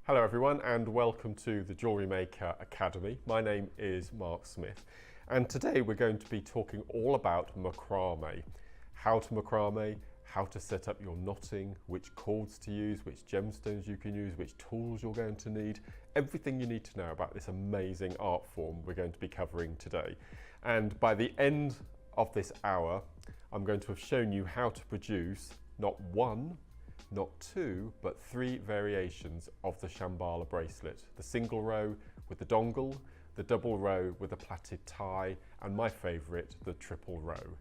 Hello everyone and welcome to the JewelleryMaker Academy. My name is Mark Smith and today we're going to be talking all about macrame. How to macrame, how to set up your knotting, which cords to use, which gemstones you can use, which tools you're going to need, everything you need to know about this amazing art form we're going to be covering today. And by the end of this hour, I'm going to have shown you how to produce not one, not two, but three variations of the Shambala bracelet. The single row with the dangle, the double row with a plaited tie, and my favourite, the triple row.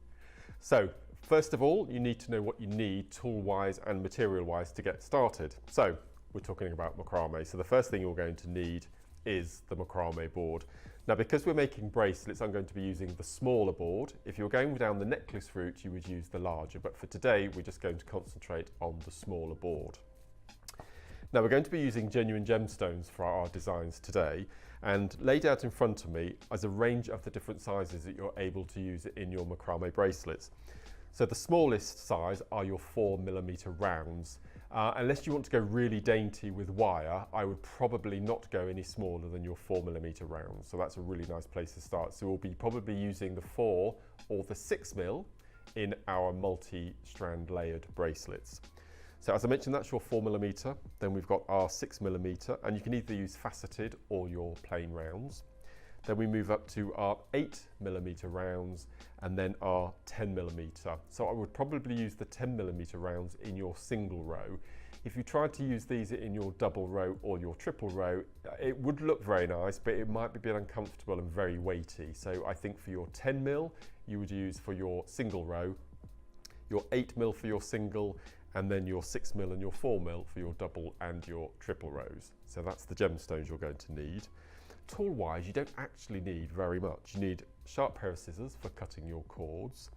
So, first of all, you need to know what you need tool-wise and material-wise to get started. So, we're talking about macrame. So the first thing you're going to need is the macrame board. Now, because we're making bracelets, I'm going to be using the smaller board. If you're going down the necklace route, you would use the larger, but for today, we're just going to concentrate on the smaller board. Now, we're going to be using genuine gemstones for our designs today, and laid out in front of me is a range of the different sizes that you're able to use in your macrame bracelets. So the smallest size are your 4mm rounds. Unless you want to go really dainty with wire, I would probably not go any smaller than your 4mm rounds. So that's a really nice place to start. So we'll be probably using the 4 or the 6mm in our multi-strand layered bracelets. So as I mentioned, that's your 4mm. Then we've got our 6mm, and you can either use faceted or your plain rounds. Then we move up to our 8mm rounds and then our 10mm. So I would probably use the 10mm rounds in your single row. If you tried to use these in your double row or your triple row, it would look very nice, but it might be a bit uncomfortable and very weighty. So I think for your 10mm, you would use for your single row, your 8mm for your single, and then your 6mm and your 4mm for your double and your triple rows. So that's the gemstones you're going to need. Tool-wise, you don't actually need very much. You need a sharp pair of scissors for cutting your cords,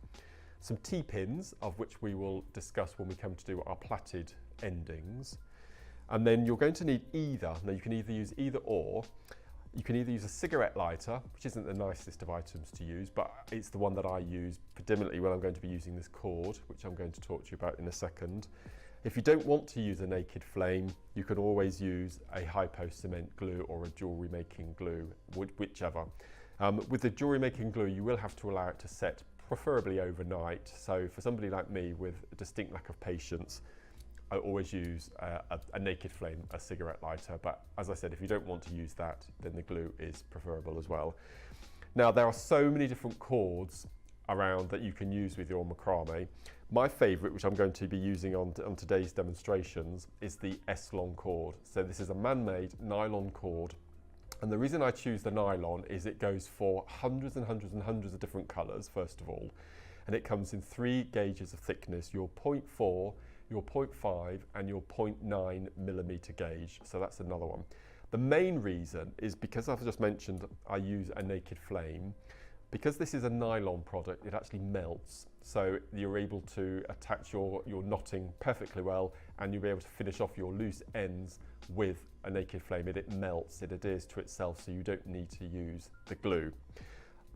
some T-pins, of which we will discuss when we come to do our plaited endings, and then you're going to need either. Now, you can either use either or. You can either use a cigarette lighter, which isn't the nicest of items to use, but it's the one that I use predominantly when I'm going to be using this cord, which I'm going to talk to you about in a second. If you don't want to use a naked flame, you can always use a hypo cement glue or a jewellery making glue, whichever. With the jewellery making glue, you will have to allow it to set, preferably overnight. So for somebody like me with a distinct lack of patience, I always use a naked flame, a cigarette lighter. But as I said, if you don't want to use that, then the glue is preferable as well. Now, there are so many different cords around that you can use with your macrame. My favourite, which I'm going to be using on today's demonstrations, is the E-Lon cord. So this is a man-made nylon cord. And the reason I choose the nylon is it goes for hundreds and hundreds and hundreds of different colours, first of all. And it comes in 3 gauges of thickness, your 0.4, your 0.5 and your 0.9mm gauge. So that's another one. The main reason is because I've just mentioned I use a naked flame. Because this is a nylon product, it actually melts. So you're able to attach your knotting perfectly well, and you'll be able to finish off your loose ends with a naked flame. It melts, it adheres to itself, so you don't need to use the glue.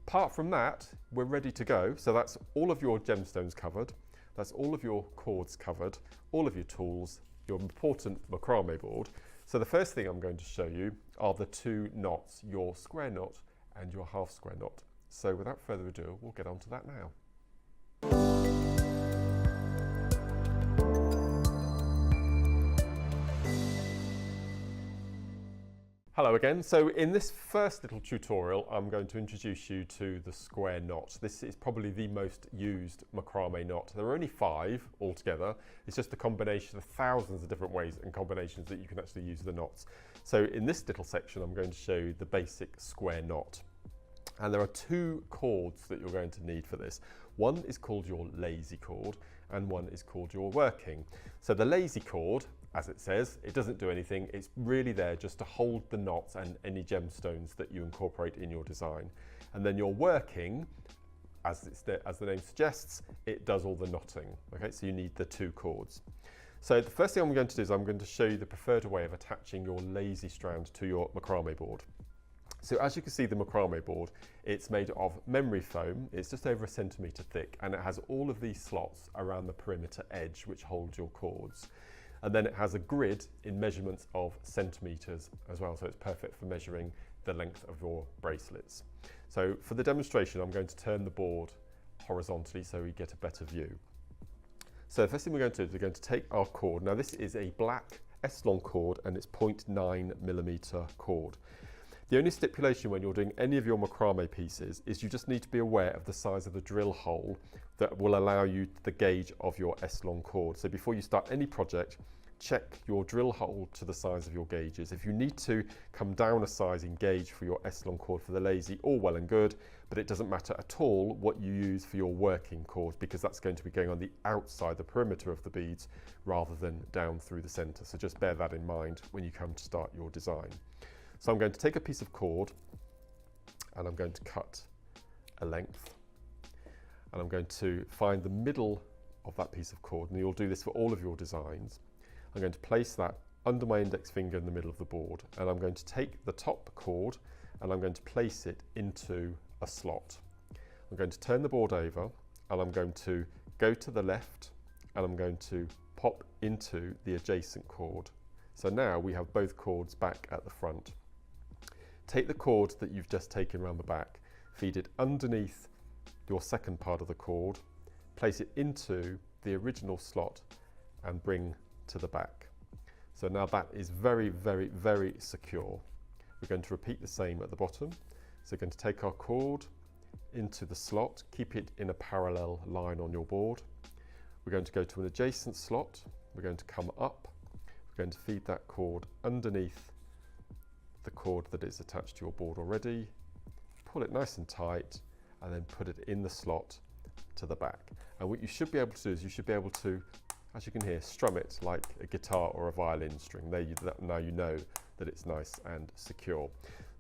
Apart from that, we're ready to go. So that's all of your gemstones covered. That's all of your cords covered, all of your tools, your important macrame board. So the first thing I'm going to show you are the 2 knots, your square knot and your half square knot. So without further ado, we'll get on to that now. Hello again. So in this first little tutorial, I'm going to introduce you to the square knot. This is probably the most used macrame knot. There are only 5 altogether. It's just a combination of thousands of different ways and combinations that you can actually use the knots. So in this little section, I'm going to show you the basic square knot. And there are 2 cords that you're going to need for this. One is called your lazy cord and one is called your working. So the lazy cord, as it says, it doesn't do anything. It's really there just to hold the knots and any gemstones that you incorporate in your design. And then your working, as the name suggests, it does all the knotting. Okay, so you need the 2 cords. So the first thing I'm going to do is I'm going to show you the preferred way of attaching your lazy strand to your macrame board. So as you can see, the macrame board, it's made of memory foam. It's just over 1 centimetre thick, and it has all of these slots around the perimeter edge which hold your cords. And then it has a grid in measurements of centimetres as well, so it's perfect for measuring the length of your bracelets. So for the demonstration, I'm going to turn the board horizontally so we get a better view. So the first thing we're going to do is we're going to take our cord. Now this is a black E-Lon cord and it's 0.9mm cord. The only stipulation when you're doing any of your macrame pieces is you just need to be aware of the size of the drill hole that will allow you the gauge of your E-Lon cord. So before you start any project, check your drill hole to the size of your gauges. If you need to come down a size in gauge for your E-Lon cord for the lazy, all well and good, but it doesn't matter at all what you use for your working cord, because that's going to be going on the outside, the perimeter of the beads, rather than down through the center. So just bear that in mind when you come to start your design. So I'm going to take a piece of cord and I'm going to cut a length, and I'm going to find the middle of that piece of cord, and you'll do this for all of your designs. I'm going to place that under my index finger in the middle of the board, and I'm going to take the top cord and I'm going to place it into a slot. I'm going to turn the board over and I'm going to go to the left and I'm going to pop into the adjacent cord. So now we have both cords back at the front. Take the cord that you've just taken around the back, feed it underneath your second part of the cord, place it into the original slot and bring to the back. So now that is very, very, very secure. We're going to repeat the same at the bottom. So we're going to take our cord into the slot, keep it in a parallel line on your board. We're going to go to an adjacent slot. We're going to come up. We're going to feed that cord underneath the cord that is attached to your board already. Pull it nice and tight and then put it in the slot to the back. And what you should be able to do is you should be able to, as you can hear, strum it like a guitar or a violin string. Now you know that it's nice and secure.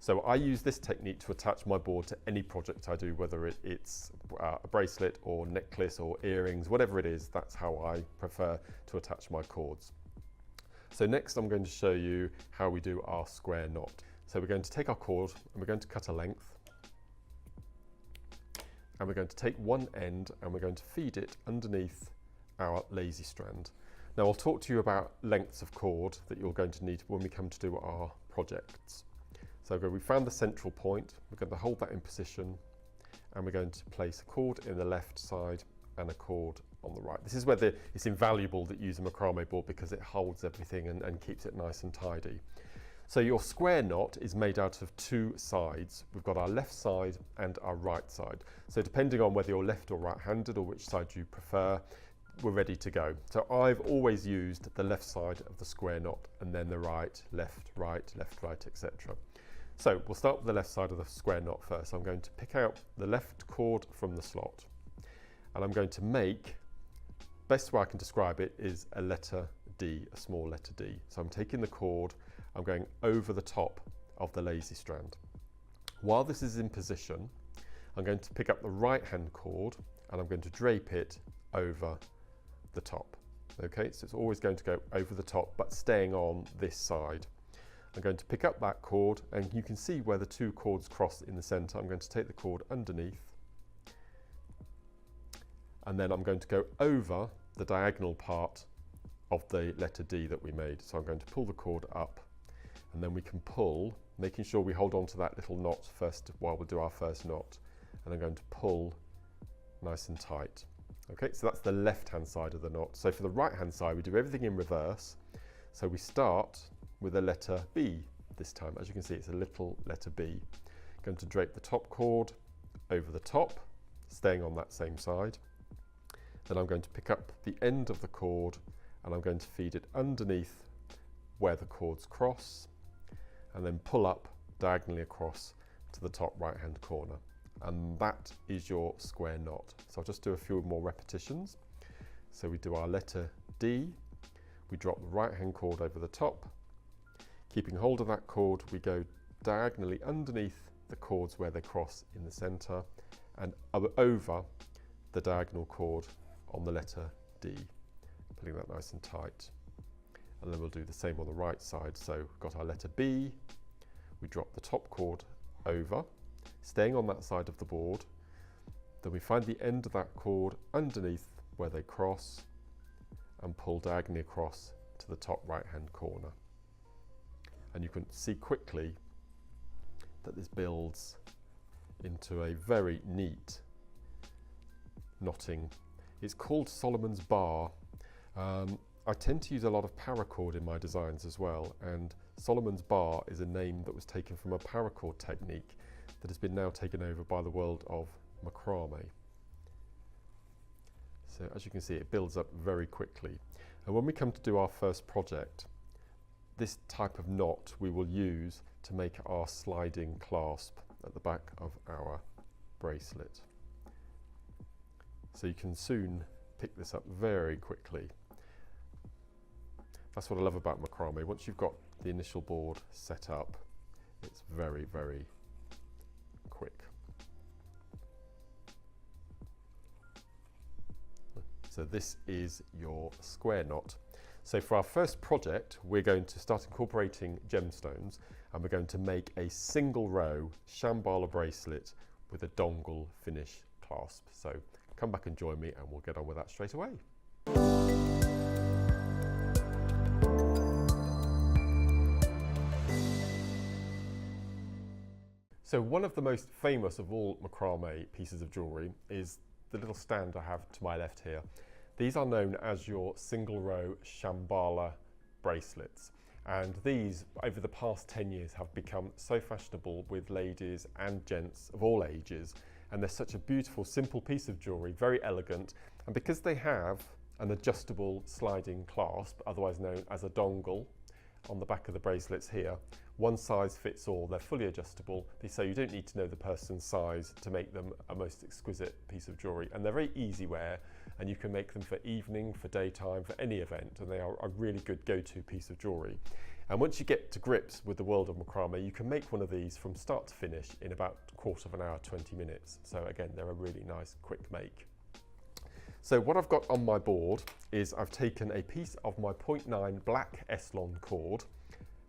So I use this technique to attach my board to any project I do, whether it's a bracelet or necklace or earrings, whatever it is, that's how I prefer to attach my cords. So next I'm going to show you how we do our square knot. So we're going to take our cord and we're going to cut a length, and we're going to take one end and we're going to feed it underneath our lazy strand. Now I'll talk to you about lengths of cord that you're going to need when we come to do our projects. So we found the central point, we're going to hold that in position, and we're going to place a cord in the left side and a cord on the right. This is where it's invaluable that you use a macrame board, because it holds everything and keeps it nice and tidy. So your square knot is made out of two sides. We've got our left side and our right side. So depending on whether you're left or right-handed or which side you prefer, we're ready to go. So I've always used the left side of the square knot and then the right, left, right, etc. So we'll start with the left side of the square knot first. I'm going to pick out the left cord from the slot, and I'm going to make, best way I can describe it is a letter D, a small letter D. So I'm taking the cord, I'm going over the top of the lazy strand. While this is in position, I'm going to pick up the right hand cord and I'm going to drape it over the top. Okay, so it's always going to go over the top, but staying on this side. I'm going to pick up that cord, and you can see where the two cords cross in the center. I'm going to take the cord underneath, and then I'm going to go over the diagonal part of the letter D that we made. So I'm going to pull the cord up, and then we can pull, making sure we hold on to that little knot first while we do our first knot, and I'm going to pull nice and tight. Okay, so that's the left hand side of the knot. So for the right hand side, we do everything in reverse. So we start with a letter B this time. As you can see, it's a little letter B. Going to drape the top cord over the top, staying on that same side. Then I'm going to pick up the end of the cord and I'm going to feed it underneath where the cords cross, and then pull up diagonally across to the top right hand corner. And that is your square knot. So I'll just do a few more repetitions. So we do our letter D, we drop the right hand cord over the top, keeping hold of that cord, we go diagonally underneath the cords where they cross in the center and over the diagonal cord on the letter D, pulling that nice and tight. And then we'll do the same on the right side. So we've got our letter B, we drop the top cord over, staying on that side of the board. Then we find the end of that cord underneath where they cross and pull diagonally across to the top right hand corner. And you can see quickly that this builds into a very neat knotting. It's called Solomon's bar. I tend to use a lot of paracord in my designs as well, and Solomon's bar is a name that was taken from a paracord technique that has been now taken over by the world of macrame. So as you can see, it builds up very quickly. And when we come to do our first project, this type of knot we will use to make our sliding clasp at the back of our bracelet. So you can soon pick this up very quickly. That's what I love about macrame. Once you've got the initial board set up, it's very, very quick. So this is your square knot. So for our first project, we're going to start incorporating gemstones, and we're going to make a single row Shambala bracelet with a dangle finish clasp. So come back and join me and we'll get on with that straight away. So one of the most famous of all macrame pieces of jewellery is the little stand I have to my left here. These are known as your single row Shambala bracelets, and these over the past 10 years have become so fashionable with ladies and gents of all ages, and they're such a beautiful simple piece of jewellery, very elegant, and because they have an adjustable sliding clasp, otherwise known as a dangle, on the back of the bracelets here, one size fits all. They're fully adjustable, so you don't need to know the person's size to make them a most exquisite piece of jewellery, and they're very easy wear, and you can make them for evening, for daytime, for any event, and they are a really good go-to piece of jewellery. And once you get to grips with the world of macrame, you can make one of these from start to finish in about a quarter of an hour, 20 minutes. So again, they're a really nice quick make. So what I've got on my board is I've taken a piece of my 0.9 black E-Lon cord,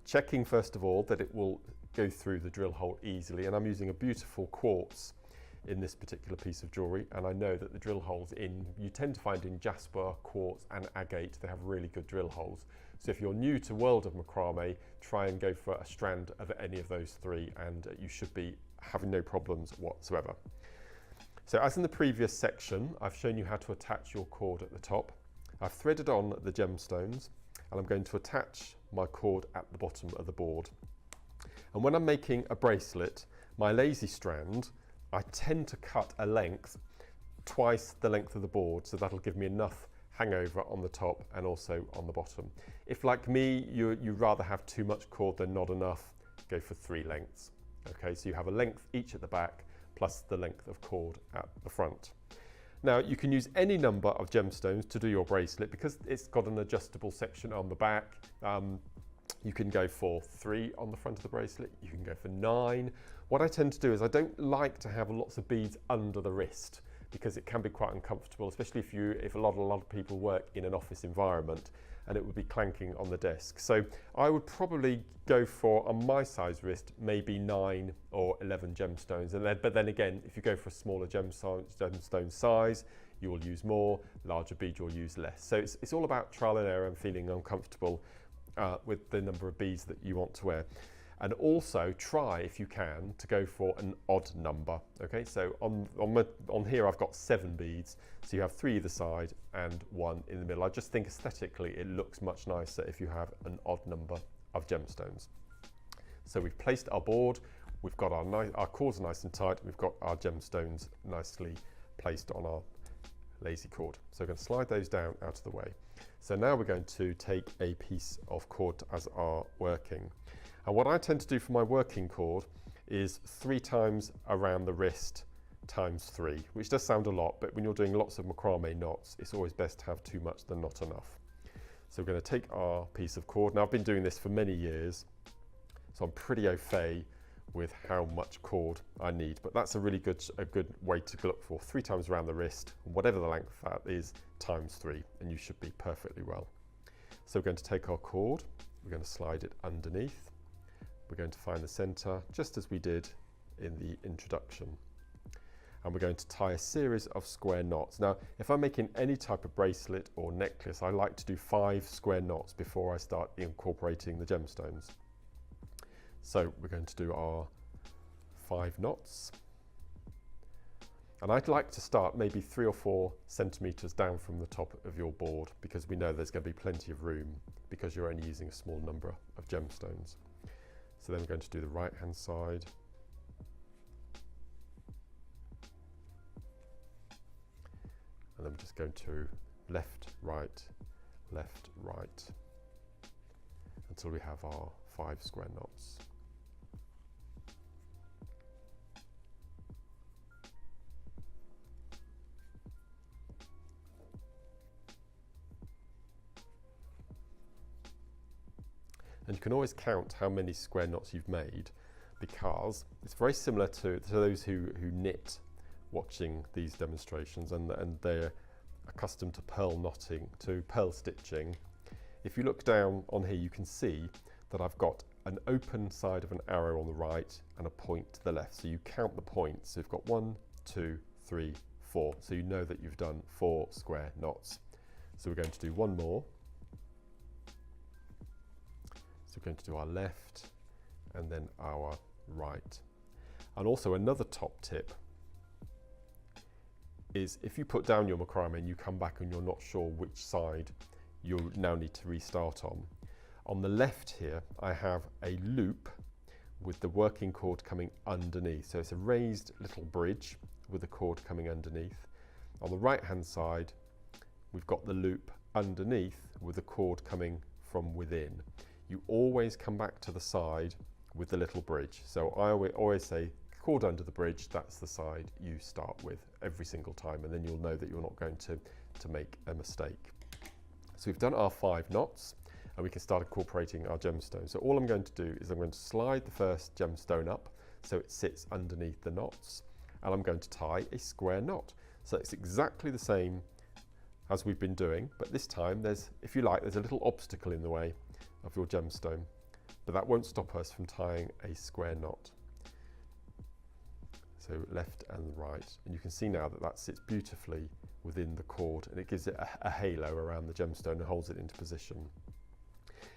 checking first of all that it will go through the drill hole easily, and I'm using a beautiful quartz in this particular piece of jewellery, and I know that the drill holes you tend to find in jasper, quartz and agate, they have really good drill holes. So if you're new to world of macrame, try and go for a strand of any of those three, and you should be having no problems whatsoever. So as in the previous section, I've shown you how to attach your cord at the top. I've threaded on the gemstones, and I'm going to attach my cord at the bottom of the board. And when I'm making a bracelet, my lazy strand, I tend to cut a length twice the length of the board, so that'll give me enough hangover on the top and also on the bottom. If like me, you rather have too much cord than not enough, go for 3 lengths. Okay, so you have a length each at the back plus the length of cord at the front. Now you can use any number of gemstones to do your bracelet because it's got an adjustable section on the back. You can go for 3 on the front of the bracelet, you can go for 9. What I tend to do is I don't like to have lots of beads under the wrist because it can be quite uncomfortable, especially if a lot of people work in an office environment and it would be clanking on the desk. So I would probably go for, on my size wrist, maybe 9 or 11 gemstones. But then again, if you go for a smaller gemstone size, you will use more, larger bead you'll use less. So it's all about trial and error and feeling uncomfortable with the number of beads that you want to wear. And also try, if you can, to go for an odd number. Okay, so on here I've got 7 beads, so you have 3 either side and 1 in the middle. I just think aesthetically it looks much nicer if you have an odd number of gemstones. So we've placed our board, we've got our cords nice and tight, we've got our gemstones nicely placed on our lazy cord. So we're going to slide those down out of the way. So now we're going to take a piece of cord as our working. And what I tend to do for my working cord is 3 times around the wrist times 3, which does sound a lot, but when you're doing lots of macrame knots, it's always best to have too much than not enough. So we're going to take our piece of cord. Now I've been doing this for many years, so I'm pretty au fait with how much cord I need, but that's a good way to look for. 3 times around the wrist, whatever the length that is, times 3, and you should be perfectly well. So we're going to take our cord, we're going to slide it underneath. We're going to find the center, just as we did in the introduction. and we're going to tie a series of square knots. Now, if I'm making any type of bracelet or necklace, I like to do 5 square knots before I start incorporating the gemstones. So we're going to do our 5 knots. And I'd like to start maybe 3 or 4 centimetres down from the top of your board, because we know there's going to be plenty of room because you're only using a small number of gemstones. So then we're going to do the right hand side. And then we're just going to left, right, until we have our 5 square knots. And you can always count how many square knots you've made, because it's very similar to those who knit watching these demonstrations, and they're accustomed to pearl knotting, to pearl stitching. If you look down on here, you can see that I've got an open side of an arrow on the right and a point to the left. So you count the points. So you've got 1, 2, 3, 4. So you know that you've done 4 square knots. So we're going to do one more. So we're going to do our left and then our right. And also another top tip is, if you put down your macrame and you come back and you're not sure which side you now need to restart on the left here I have a loop with the working cord coming underneath. So it's a raised little bridge with the cord coming underneath. On the right hand side we've got the loop underneath with the cord coming from within. You always come back to the side with the little bridge. So I always say cord under the bridge, that's the side you start with every single time, and then you'll know that you're not going to make a mistake. So we've done our 5 knots and we can start incorporating our gemstone. So all I'm going to do is I'm going to slide the first gemstone up so it sits underneath the knots, and I'm going to tie a square knot. So it's exactly the same as we've been doing, but this time there's, if you like, there's a little obstacle in the way of your gemstone, but that won't stop us from tying a square knot. So left and right, and you can see now that that sits beautifully within the cord, and it gives it a halo around the gemstone and holds it into position.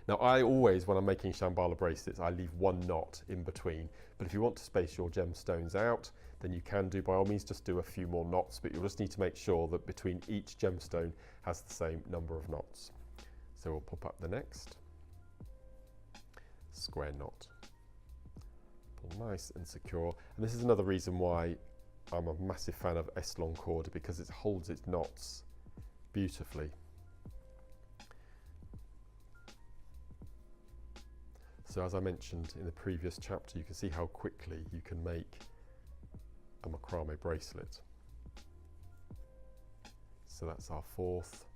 Now I always, when I'm making Shamballa bracelets, I leave 1 knot in between, but if you want to space your gemstones out, then you can do, by all means, just do a few more knots, but you'll just need to make sure that between each gemstone has the same number of knots. So we'll pop up the next square knot. Nice and secure, and this is another reason why I'm a massive fan of E-Lon cord, because it holds its knots beautifully. So as I mentioned in the previous chapter, you can see how quickly you can make a macrame bracelet. So that's our 4th,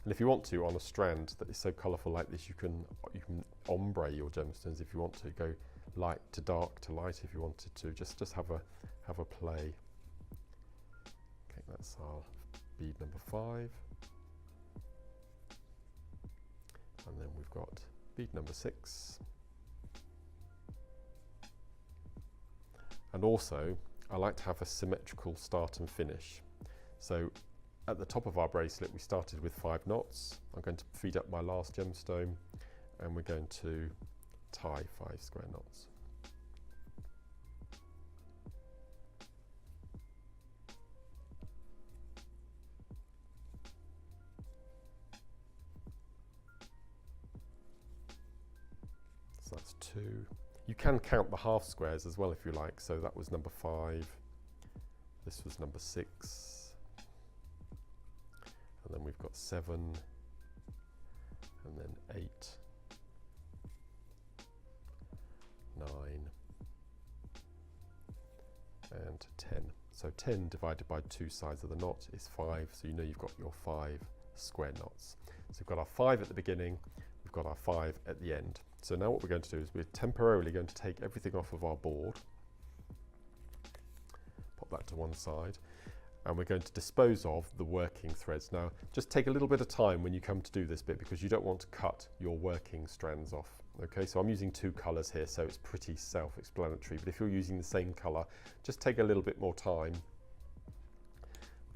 and if you want to, on a strand that is so colourful like this, you can ombre your gemstones if you want to, go light to dark to light if you wanted to, just have a play. Okay, that's our bead number 5, and then we've got bead number 6, and also I like to have a symmetrical start and finish. So at the top of our bracelet we started with 5 knots. I'm going to feed up my last gemstone and we're going to tie 5 square knots. So that's 2. You can count the half squares as well if you like. So that was number 5, this was number 6, and then we've got 7, and then 8, 9, and 10. So 10 divided by 2 sides of the knot is 5, so you know you've got your 5 square knots. So we've got our 5 at the beginning, we've got our 5 at the end. So now what we're going to do is we're temporarily going to take everything off of our board, pop that to one side, and we're going to dispose of the working threads. Now just take a little bit of time when you come to do this bit, because you don't want to cut your working strands off. Okay, so I'm using 2 colours here, so it's pretty self-explanatory, but if you're using the same colour, just take a little bit more time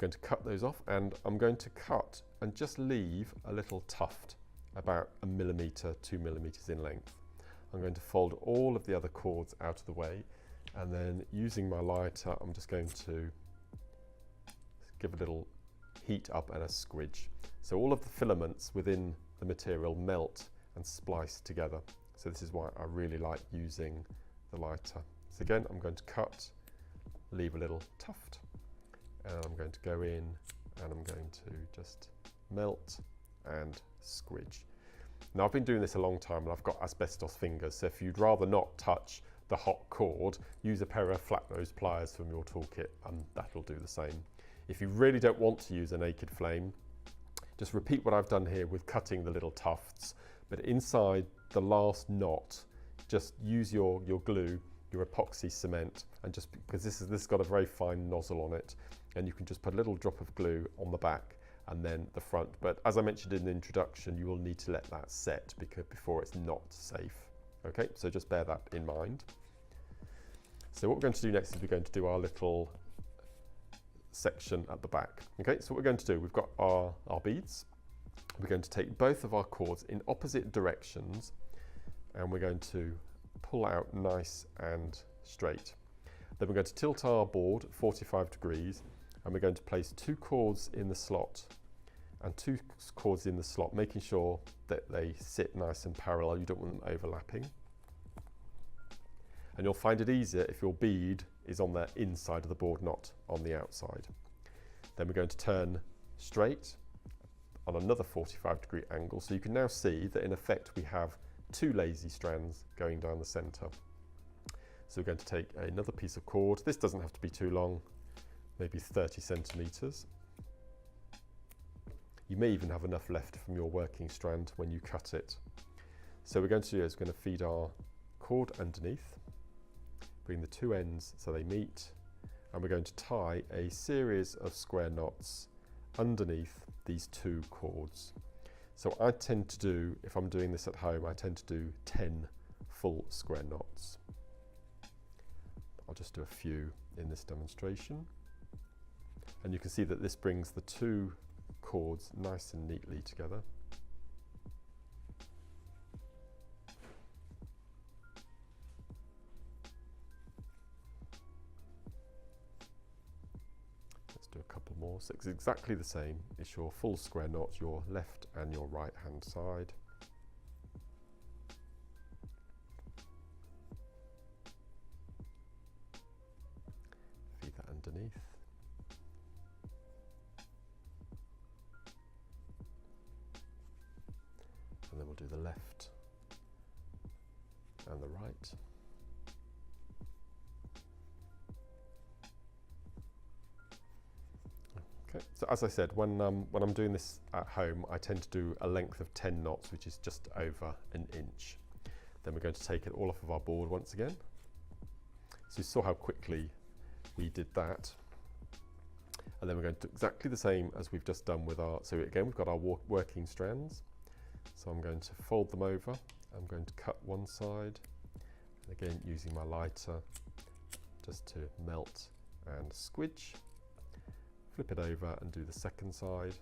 going to cut those off, and I'm going to cut and just leave a little tuft about 1 millimetre, 2 millimetres in length. I'm going to fold all of the other cords out of the way, and then using my lighter I'm just going to give a little heat up and a squidge. So all of the filaments within the material melt and splice together. So this is why I really like using the lighter. So again, I'm going to cut, leave a little tuft, and I'm going to go in and I'm going to just melt and squidge. Now I've been doing this a long time and I've got asbestos fingers, so if you'd rather not touch the hot cord, use a pair of flat nose pliers from your toolkit and that'll do the same. If you really don't want to use a naked flame, just repeat what I've done here with cutting the little tufts, but inside the last knot, just use your glue, your epoxy cement, and just because this has got a very fine nozzle on it, and you can just put a little drop of glue on the back and then the front. But as I mentioned in the introduction, you will need to let that set before it's not safe. Okay, so just bear that in mind. So what we're going to do next is we're going to do our little section at the back. Okay, so what we're going to do, we've got our beads. We're going to take both of our cords in opposite directions and we're going to pull out nice and straight. Then we're going to tilt our board 45 degrees and we're going to place 2 cords in the slot and 2 cords in the slot, making sure that they sit nice and parallel. You don't want them overlapping. And you'll find it easier if your bead is on the inside of the board, not on the outside. Then we're going to turn straight on another 45-degree angle. So you can now see that in effect we have 2 lazy strands going down the centre. So we're going to take another piece of cord. This doesn't have to be too long, maybe 30 centimetres. You may even have enough left from your working strand when you cut it. So we're going to do is we're going to feed our cord underneath, bring the 2 ends so they meet, and we're going to tie a series of square knots underneath these 2 cords. So I tend to do, if I'm doing this at home, I tend to do 10 full square knots. I'll just do a few in this demonstration. And you can see that this brings the 2 cords nice and neatly together. Let's do a couple more. So it's exactly the same. It's your full square knot, your left and your right hand side. Feed that underneath. And then we'll do the left and the right. Okay, so as I said, when I'm doing this at home, I tend to do a length of 10 knots, which is just over 1 inch. Then we're going to take it all off of our board once again. So you saw how quickly we did that. And then we're going to do exactly the same as we've just done with our, so again, we've got our working strands. So I'm going to fold them over. I'm going to cut one side, and again using my lighter just to melt and squidge. Flip it over and do the second side.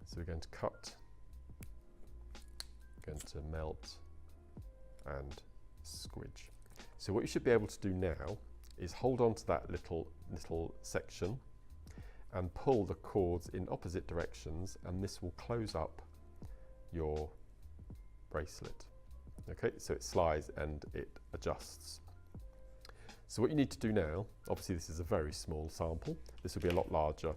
So we're going to cut, going to melt and squidge. So what you should be able to do now is hold on to that little section and pull the cords in opposite directions, and this will close up your bracelet. Okay, so it slides and it adjusts. So what you need to do now, obviously this is a very small sample, this will be a lot larger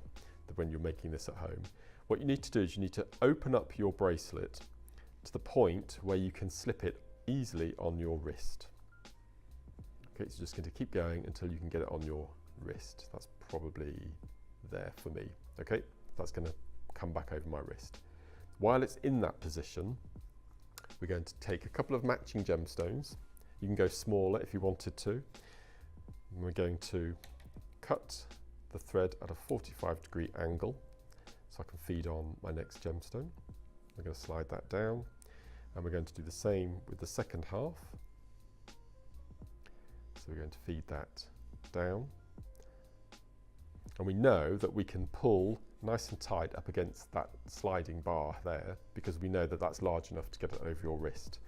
than when you're making this at home. What you need to do is you need to open up your bracelet to the point where you can slip it easily on your wrist. Okay, so just going to keep going until you can get it on your wrist. That's probably there for me. Okay, that's going to come back over my wrist. While it's in that position, we're going to take a couple of matching gemstones. You can go smaller if you wanted to. And we're going to cut the thread at a 45-degree angle so I can feed on my next gemstone. We're going to slide that down, and we're going to do the same with the second half. So we're going to feed that down. And we know that we can pull nice and tight up against that sliding bar there, because we know that that's large enough to get it over your wrist.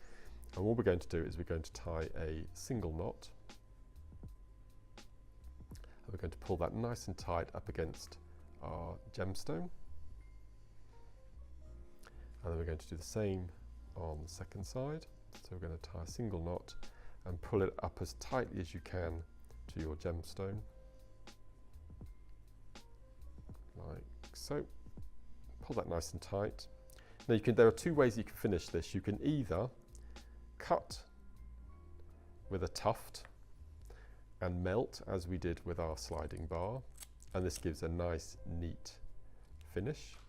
And what we're going to do is we're going to tie a single knot. And we're going to pull that nice and tight up against our gemstone. And then we're going to do the same on the second side. So we're going to tie a single knot and pull it up as tightly as you can to your gemstone, like so. Pull that nice and tight. Now there are two ways you can finish this. You can either cut with a tuft and melt, as we did with our sliding bar, and this gives a nice neat finish,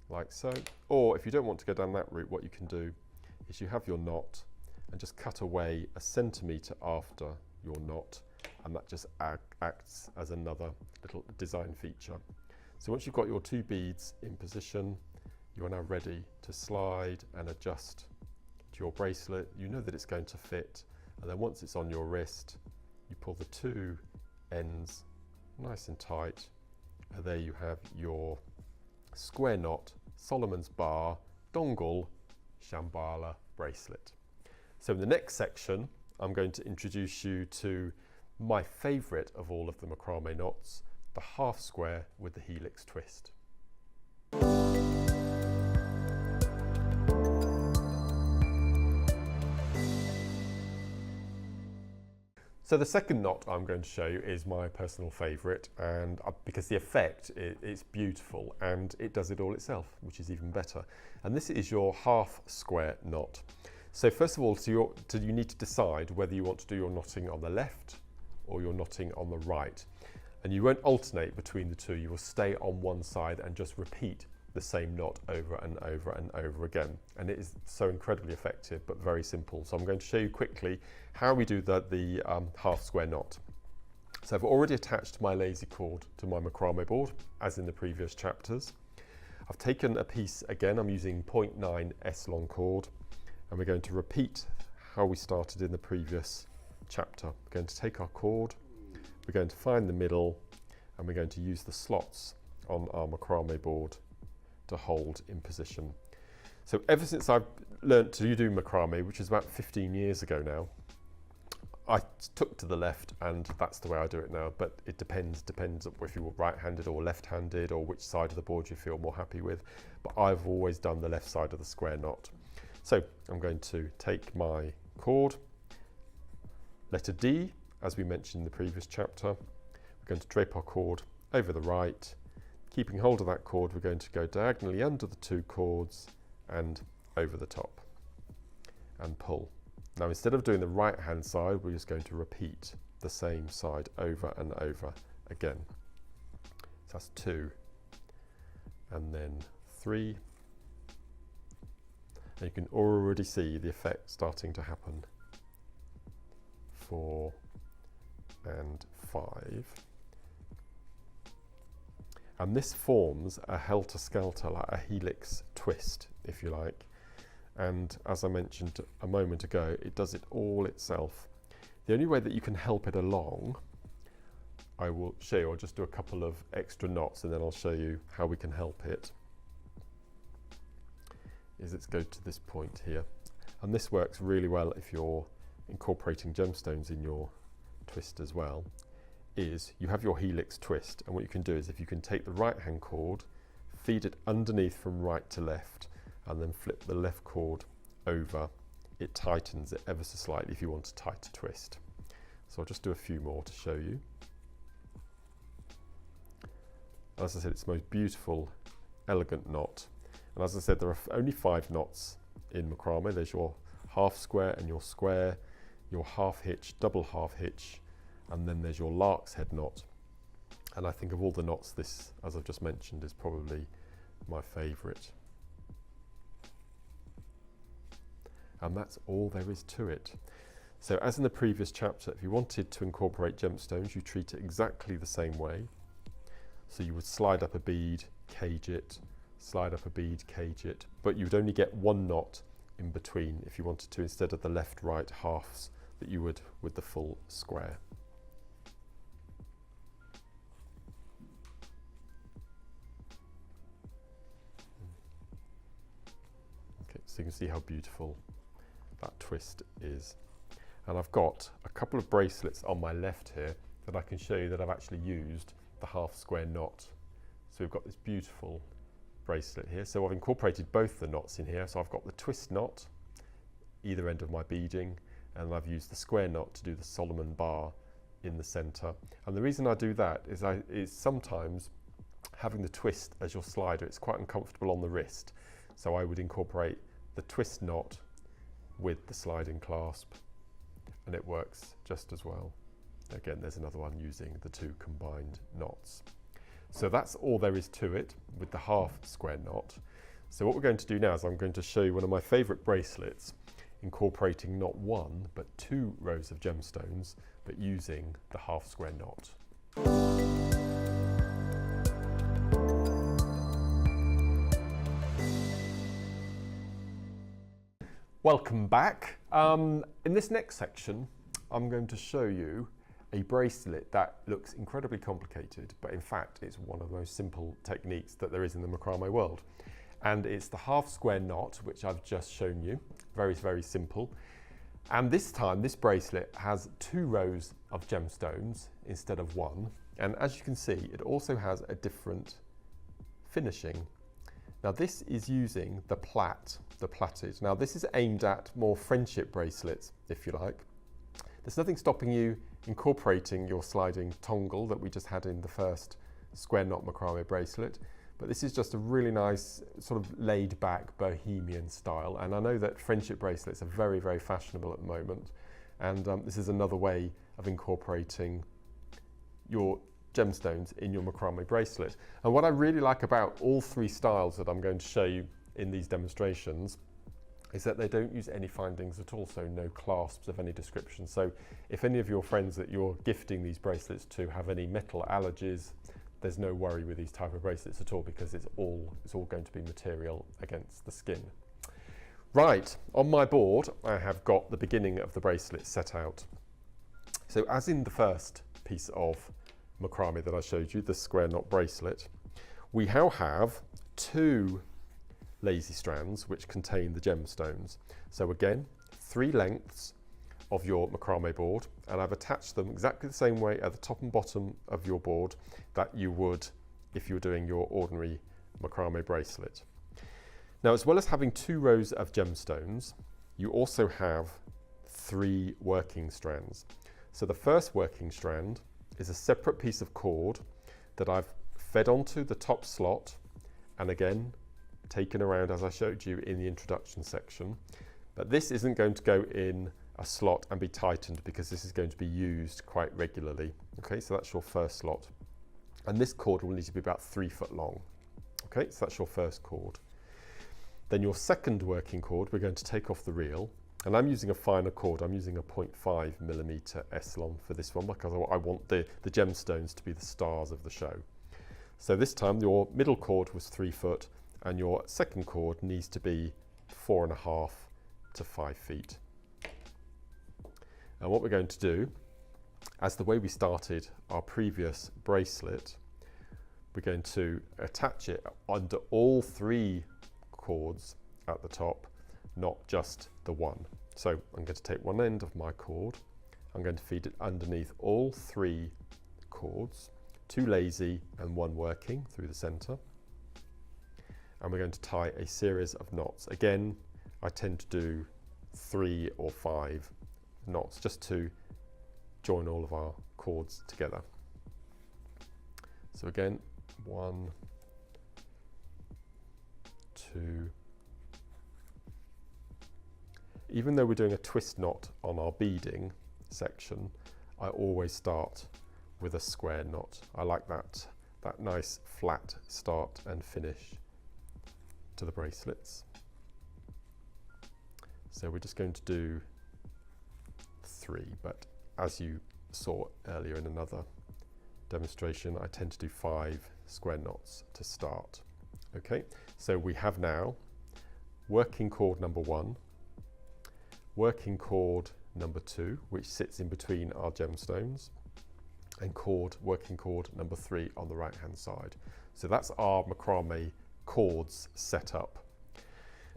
like so. Or if you don't want to go down that route, what you can do is you have your knot and just cut away a centimetre after your knot, and that just acts as another little design feature. So once you've got your two beads in position, you are now ready to slide and adjust to your bracelet. You know that it's going to fit, and then once it's on your wrist, you pull the two ends nice and tight, and there you have your square knot Solomon's bar dangle Shambala bracelet. So in the next section, I'm going to introduce you to my favourite of all of the macrame knots, the half square with the helix twist. So the second knot I'm going to show you is my personal favourite, and because the effect is beautiful and it does it all itself, which is even better. And this is your half square knot. So first of all, you need to decide whether you want to do your knotting on the left or your knotting on the right. And you won't alternate between the two. You will stay on one side and just repeat the same knot over and over and over again. And it is so incredibly effective, but very simple. So I'm going to show you quickly how we do the half square knot. So I've already attached my lazy cord to my macrame board, as in the previous chapters. I've taken a piece, again, I'm using 0.9 E-Lon cord, and we're going to repeat how we started in the previous chapter. We're going to take our cord, we're going to find the middle, and we're going to use the slots on our macrame board to hold in position. So ever since I've learnt to do macrame, which is about 15 years ago now, I took to the left, and that's the way I do it now, but it depends if you're right-handed or left-handed, or which side of the board you feel more happy with, but I've always done the left side of the square knot. So I'm going to take my cord, letter D, as we mentioned in the previous chapter. We're going to drape our cord over the right. Keeping hold of that cord, we're going to go diagonally under the two cords and over the top and pull. Now, instead of doing the right hand side, we're just going to repeat the same side over and over again. So that's 2, and then 3, and you can already see the effect starting to happen. 4 and 5. And this forms a helter-skelter, like a helix twist, if you like. And as I mentioned a moment ago, it does it all itself. The only way that you can help it along, I will show you. I'll just do a couple of extra knots and then I'll show you how we can help it. Let's go to this point here. And this works really well if you're incorporating gemstones in your twist as well. Is you have your helix twist, and what you can do is if you can take the right hand cord, feed it underneath from right to left, and then flip the left cord over, it tightens it ever so slightly if you want a tighter twist. So I'll just do a few more to show you. As I said, it's the most beautiful, elegant knot. And as I said, there are only 5 knots in macrame. There's your half square and your square, your half hitch, double half hitch, and then there's your lark's head knot. And I think of all the knots, this, as I've just mentioned, is probably my favourite. And that's all there is to it. So as in the previous chapter, if you wanted to incorporate gemstones, you treat it exactly the same way. So you would slide up a bead, cage it, slide up a bead, cage it, but you would only get 1 knot in between if you wanted to, instead of the left-right halves that you would with the full square. So you can see how beautiful that twist is. And I've got a couple of bracelets on my left here that I can show you that I've actually used the half square knot. So we've got this beautiful bracelet here. So I've incorporated both the knots in here. So I've got the twist knot, either end of my beading, and I've used the square knot to do the Solomon bar in the center. And the reason I do that is sometimes having the twist as your slider, it's quite uncomfortable on the wrist. So I would incorporate the twist knot with the sliding clasp, and it works just as well. Again, there's another one using the two combined knots. So that's all there is to it with the half square knot. So what we're going to do now is I'm going to show you one of my favorite bracelets, incorporating not one, but 2 rows of gemstones, but using the half square knot. Welcome back. In this next section, I'm going to show you a bracelet that looks incredibly complicated, but in fact, it's one of the most simple techniques that there is in the macrame world. And it's the half square knot, which I've just shown you. Very, very simple. And this time, this bracelet has 2 rows of gemstones instead of 1. And as you can see, it also has a different finishing. Now this is using the plaited. Now this is aimed at more friendship bracelets, if you like. There's nothing stopping you incorporating your sliding tongle that we just had in the first square knot macrame bracelet, but this is just a really nice sort of laid back bohemian style. And I know that friendship bracelets are very, very fashionable at the moment. And this is another way of incorporating your gemstones in your macrame bracelet. And what I really like about all 3 styles that I'm going to show you in these demonstrations is that they don't use any findings at all, so no clasps of any description. So if any of your friends that you're gifting these bracelets to have any metal allergies, there's no worry with these type of bracelets at all, because it's all going to be material against the skin. Right, on my board I have got the beginning of the bracelet set out. So as in the first piece of macrame that I showed you, the square knot bracelet, we now have 2 lazy strands which contain the gemstones. So again, 3 lengths of your macrame board, and I've attached them exactly the same way at the top and bottom of your board that you would if you were doing your ordinary macrame bracelet. Now, as well as having 2 rows of gemstones, you also have 3 working strands. So the first working strand is a separate piece of cord that I've fed onto the top slot, and again taken around as I showed you in the introduction section. But this isn't going to go in a slot and be tightened, because this is going to be used quite regularly. Okay, so that's your first slot. And this cord will need to be about 3 foot long. Okay, so that's your first cord. Then your second working cord, we're going to take off the reel, and I'm using a finer cord. I'm using a 0.5mm E-Lon for this one, because I want the gemstones to be the stars of the show. So this time your middle cord was 3 foot, and your second cord needs to be 4.5 to 5 feet. And what we're going to do, as the way we started our previous bracelet, we're going to attach it under all 3 cords at the top, not just the one. So I'm going to take one end of my cord, I'm going to feed it underneath all 3 cords, 2 lazy and 1 working through the center. And we're going to tie a series of knots. Again, I tend to do 3 or 5 knots just to join all of our cords together. So again, 1, 2. Even though we're doing a twist knot on our beading section, I always start with a square knot. I like that nice flat start and finish to the bracelets. So we're just going to do 3, but as you saw earlier in another demonstration, I tend to do 5 square knots to start. Okay, so we have now working cord number 1, working cord number 2, which sits in between our gemstones, and working cord number 3 on the right hand side. So that's our macrame cords set up.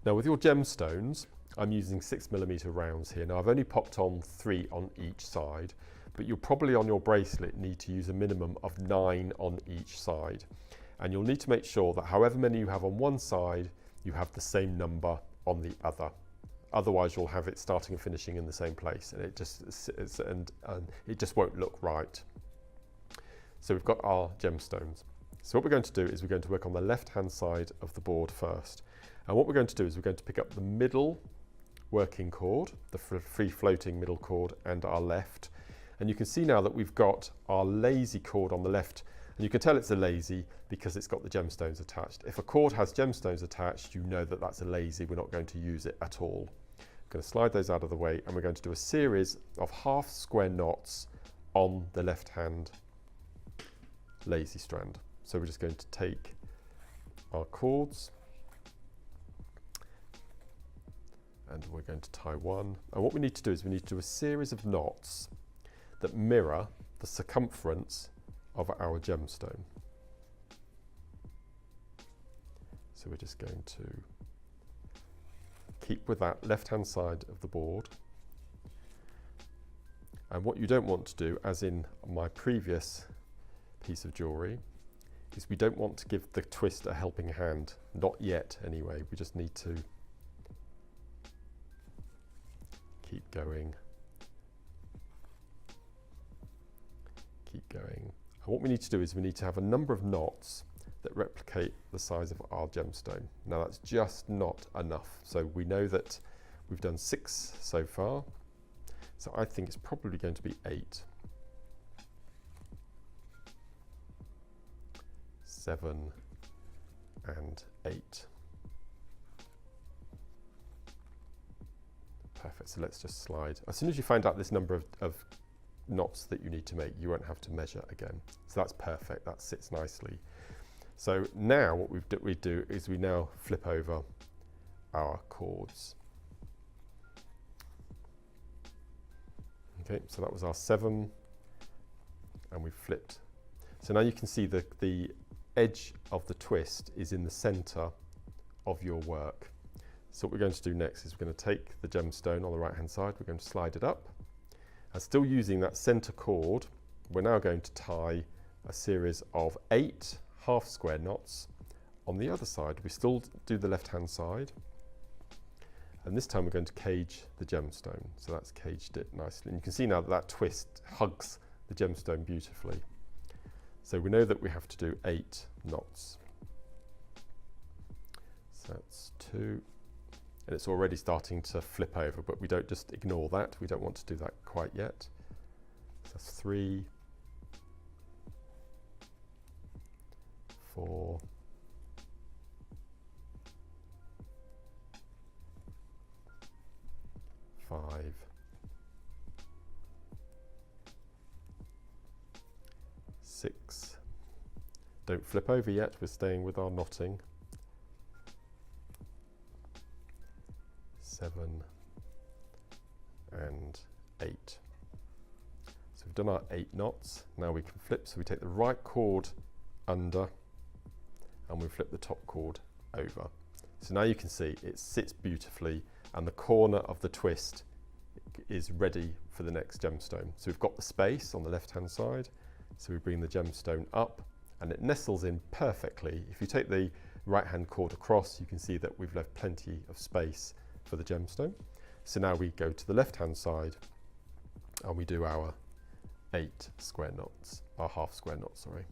Now with your gemstones, I'm using 6mm rounds here. Now I've only popped on 3 on each side, but you'll probably on your bracelet need to use a minimum of 9 on each side. And you'll need to make sure that however many you have on one side, you have the same number on the other. Otherwise you'll have it starting and finishing in the same place, and it just won't look right. So we've got our gemstones. So what we're going to do is we're going to work on the left hand side of the board first. And what we're going to do is we're going to pick up the middle working cord, the free floating middle cord, and our left. And you can see now that we've got our lazy cord on the left, and you can tell it's a lazy because it's got the gemstones attached. If a cord has gemstones attached, you know that that's a lazy. We're not going to use it at all. I'm going to slide those out of the way, and we're going to do a series of half square knots on the left hand lazy strand. So we're just going to take our cords and we're going to tie one. And what we need to do is we need to do a series of knots that mirror the circumference of our gemstone. So we're just going to keep with that left hand side of the board. And what you don't want to do, as in my previous piece of jewellery, is we don't want to give the twist a helping hand. Not yet anyway, we just need to keep going. Keep going. And what we need to do is we need to have a number of knots that replicate the size of our gemstone. Now that's just not enough. So we know that we've done 6 so far. So I think it's probably going to be 8. 7 and 8. Perfect, so let's just slide. As soon as you find out this number of knots that you need to make, you won't have to measure again. So that's perfect, that sits nicely. So now what we do is we now flip over our cords. Okay, so that was our 7, and we flipped. So now you can see the edge of the twist is in the center of your work. So what we're going to do next is we're going to take the gemstone on the right hand side, we're going to slide it up, and still using that center cord, we're now going to tie a series of 8 half square knots on the other side. We still do the left hand side, and this time we're going to cage the gemstone. So that's caged it nicely, and you can see now that that twist hugs the gemstone beautifully. So we know that we have to do 8 knots. So that's 2, and it's already starting to flip over, but we don't just ignore that. We don't want to do that quite yet. So that's 3, 4, 5, 6. Don't flip over yet, we're staying with our knotting. 7 and 8. So we've done our 8 knots. Now we can flip, so we take the right cord under and we flip the top cord over. So now you can see it sits beautifully, and the corner of the twist is ready for the next gemstone. So we've got the space on the left hand side, so we bring the gemstone up and it nestles in perfectly. If you take the right hand cord across, you can see that we've left plenty of space for the gemstone. So now we go to the left hand side and we do our 8 square knots, our half square knots, sorry.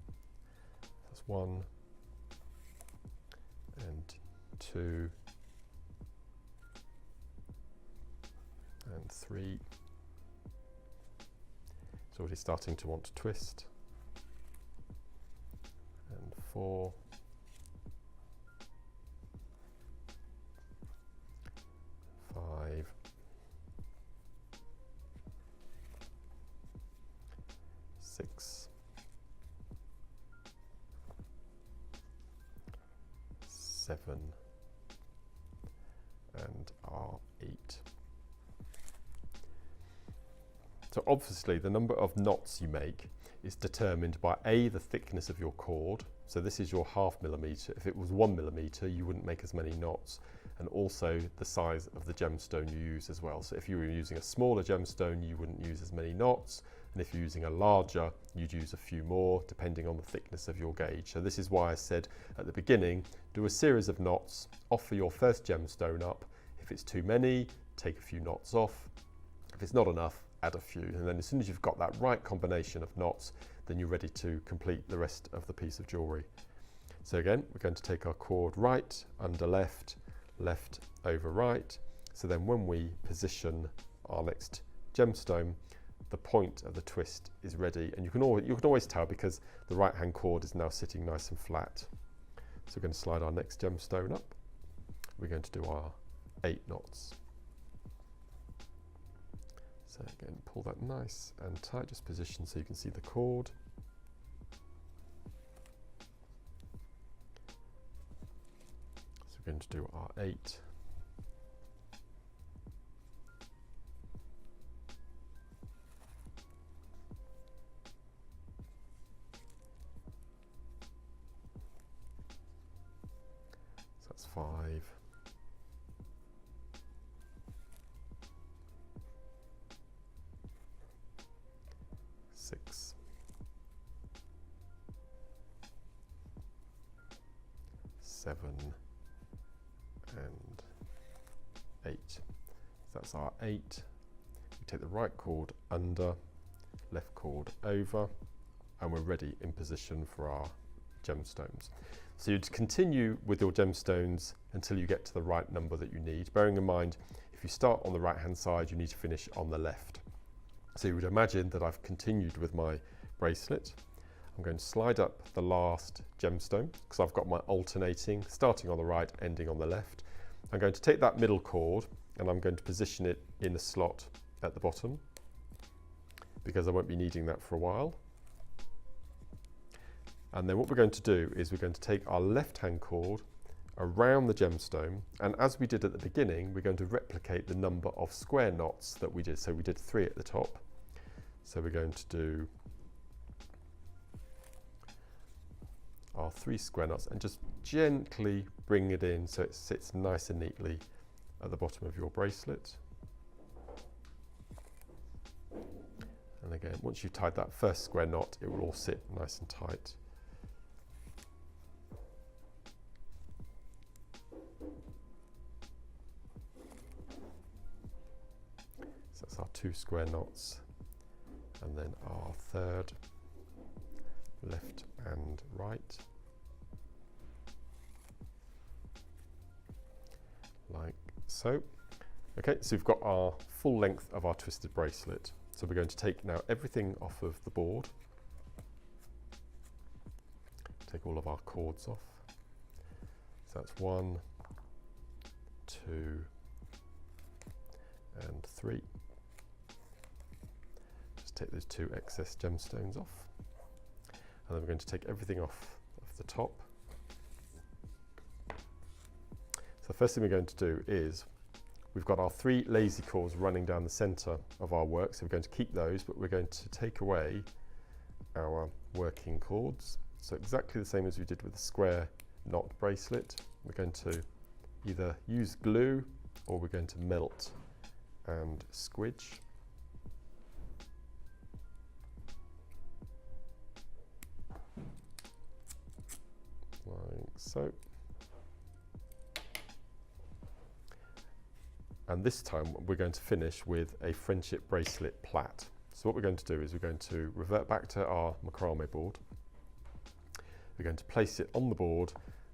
That's 1 and 2 and 3. It's already starting to want to twist. And 4. 5. 6. 7. And our 8. So obviously the number of knots you make is determined by A, the thickness of your cord. So this is your 0.5 millimeter. If it was 1 millimeter, you wouldn't make as many knots. and also the size of the gemstone you use as well. So if you were using a smaller gemstone, you wouldn't use as many knots, and if you're using a larger, you'd use a few more depending on the thickness of your gauge. So this is why I said at the beginning, do a series of knots, offer your first gemstone up. If it's too many, take a few knots off. If it's not enough, add a few, and then as soon as you've got that right combination of knots, then you're ready to complete the rest of the piece of jewellery. So again, we're going to take our cord right, under left, left over right. So then when we position our next gemstone, the point of the twist is ready, and you can always tell because the right hand cord is now sitting nice and flat. So we're going to slide our next gemstone up. We're going to do our 8 knots. So again, pull that nice and tight, just position so you can see the cord. So we're going to do our 8. So that's 5. 6, 7, and 8. So that's our 8. We take the right cord under, left cord over, and we're ready in position for our gemstones. So you'd continue with your gemstones until you get to the right number that you need, bearing in mind if you start on the right hand side, you need to finish on the left. So you would imagine that I've continued with my bracelet. I'm going to slide up the last gemstone because I've got my alternating, starting on the right, ending on the left. I'm going to take that middle cord and I'm going to position it in a slot at the bottom because I won't be needing that for a while. And then what we're going to do is we're going to take our left hand cord around the gemstone, and as we did at the beginning, we're going to replicate the number of square knots that we did. So we did 3 at the top. So we're going to do our 3 square knots and just gently bring it in so it sits nice and neatly at the bottom of your bracelet. And again, once you've tied that first square knot, it will all sit nice and tight. So that's our 2 square knots, and then our third, left and right, like so. Okay, so we've got our full length of our twisted bracelet. So we're going to take now everything off of the board, take all of our cords off. So that's 1, 2, and 3. Just take those 2 excess gemstones off. And then we're going to take everything off the top. So the first thing we're going to do is we've got our 3 lazy cords running down the centre of our work, so we're going to keep those, but we're going to take away our working cords. So exactly the same as we did with the square knot bracelet. We're going to either use glue or we're going to melt and squidge. Like so. And this time we're going to finish with a friendship bracelet plait. So what we're going to do is we're going to revert back to our macrame board. We're going to place it on the board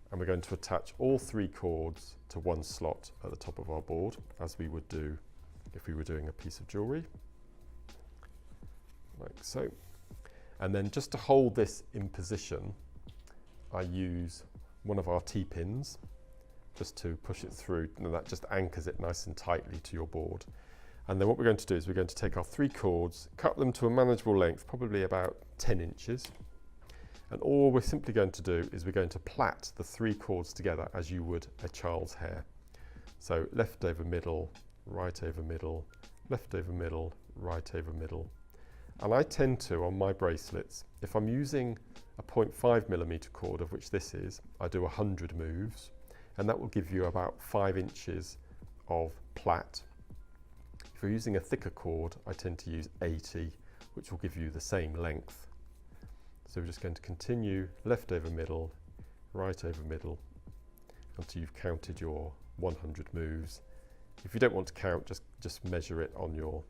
and we're going to attach all 3 cords to one slot at the top of our board, as we would do if we were doing a piece of jewellery, like so. And then just to hold this in position, I use one of our T-pins just to push it through, and that just anchors it nice and tightly to your board. And then what we're going to do is we're going to take our 3 cords, cut them to a manageable length, probably about 10 inches. And all we're simply going to do is we're going to plait the 3 cords together as you would a child's hair. So left over middle, right over middle, left over middle, right over middle. And I tend to, on my bracelets, if I'm using a 0.5mm cord, of which this is, I do 100 moves. and that will give you about 5 inches of plait. If you're using a thicker cord, I tend to use 80, which will give you the same length. So we're just going to continue left over middle, right over middle, until you've counted your 100 moves. If you don't want to count, just measure it on your,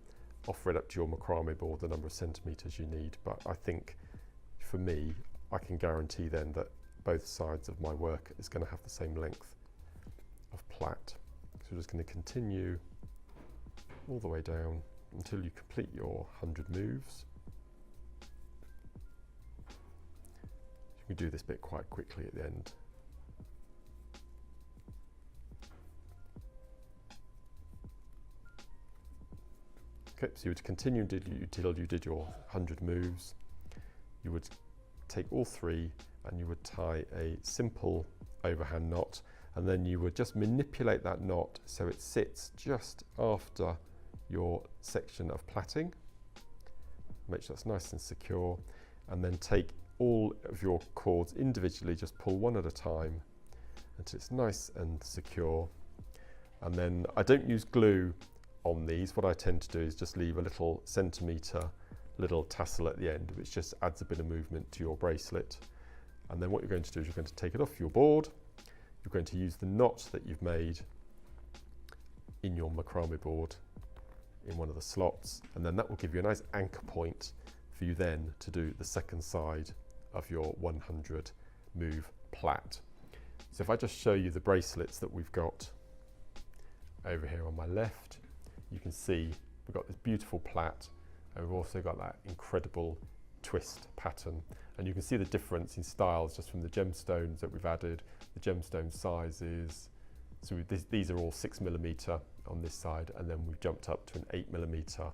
offer it up to your macrame board, the number of centimetres you need. But I think for me, I can guarantee then that both sides of my work is going to have the same length of plait. So we're just going to continue all the way down until you complete your 100 moves. You can do this bit quite quickly at the end. Okay, so you would continue until you did your 100 moves. You would take all 3 and you would tie a simple overhand knot, and then you would just manipulate that knot so it sits just after your section of plaiting. Make sure that's nice and secure, and then take all of your cords individually, just pull one at a time until it's nice and secure. And then I don't use glue on these. What I tend to do is just leave a little centimetre little tassel at the end, which just adds a bit of movement to your bracelet. And then what you're going to do is you're going to take it off your board. You're going to use the knot that you've made in your macrame board in one of the slots, and then that will give you a nice anchor point for you then to do the second side of your 100 move plait. So if I just show you the bracelets that we've got over here on my left, you can see we've got this beautiful plait, and we've also got that incredible twist pattern, and you can see the difference in styles just from the gemstones that we've added, the gemstone sizes. So these are all 6mm on this side, and then we've jumped up to an 8mm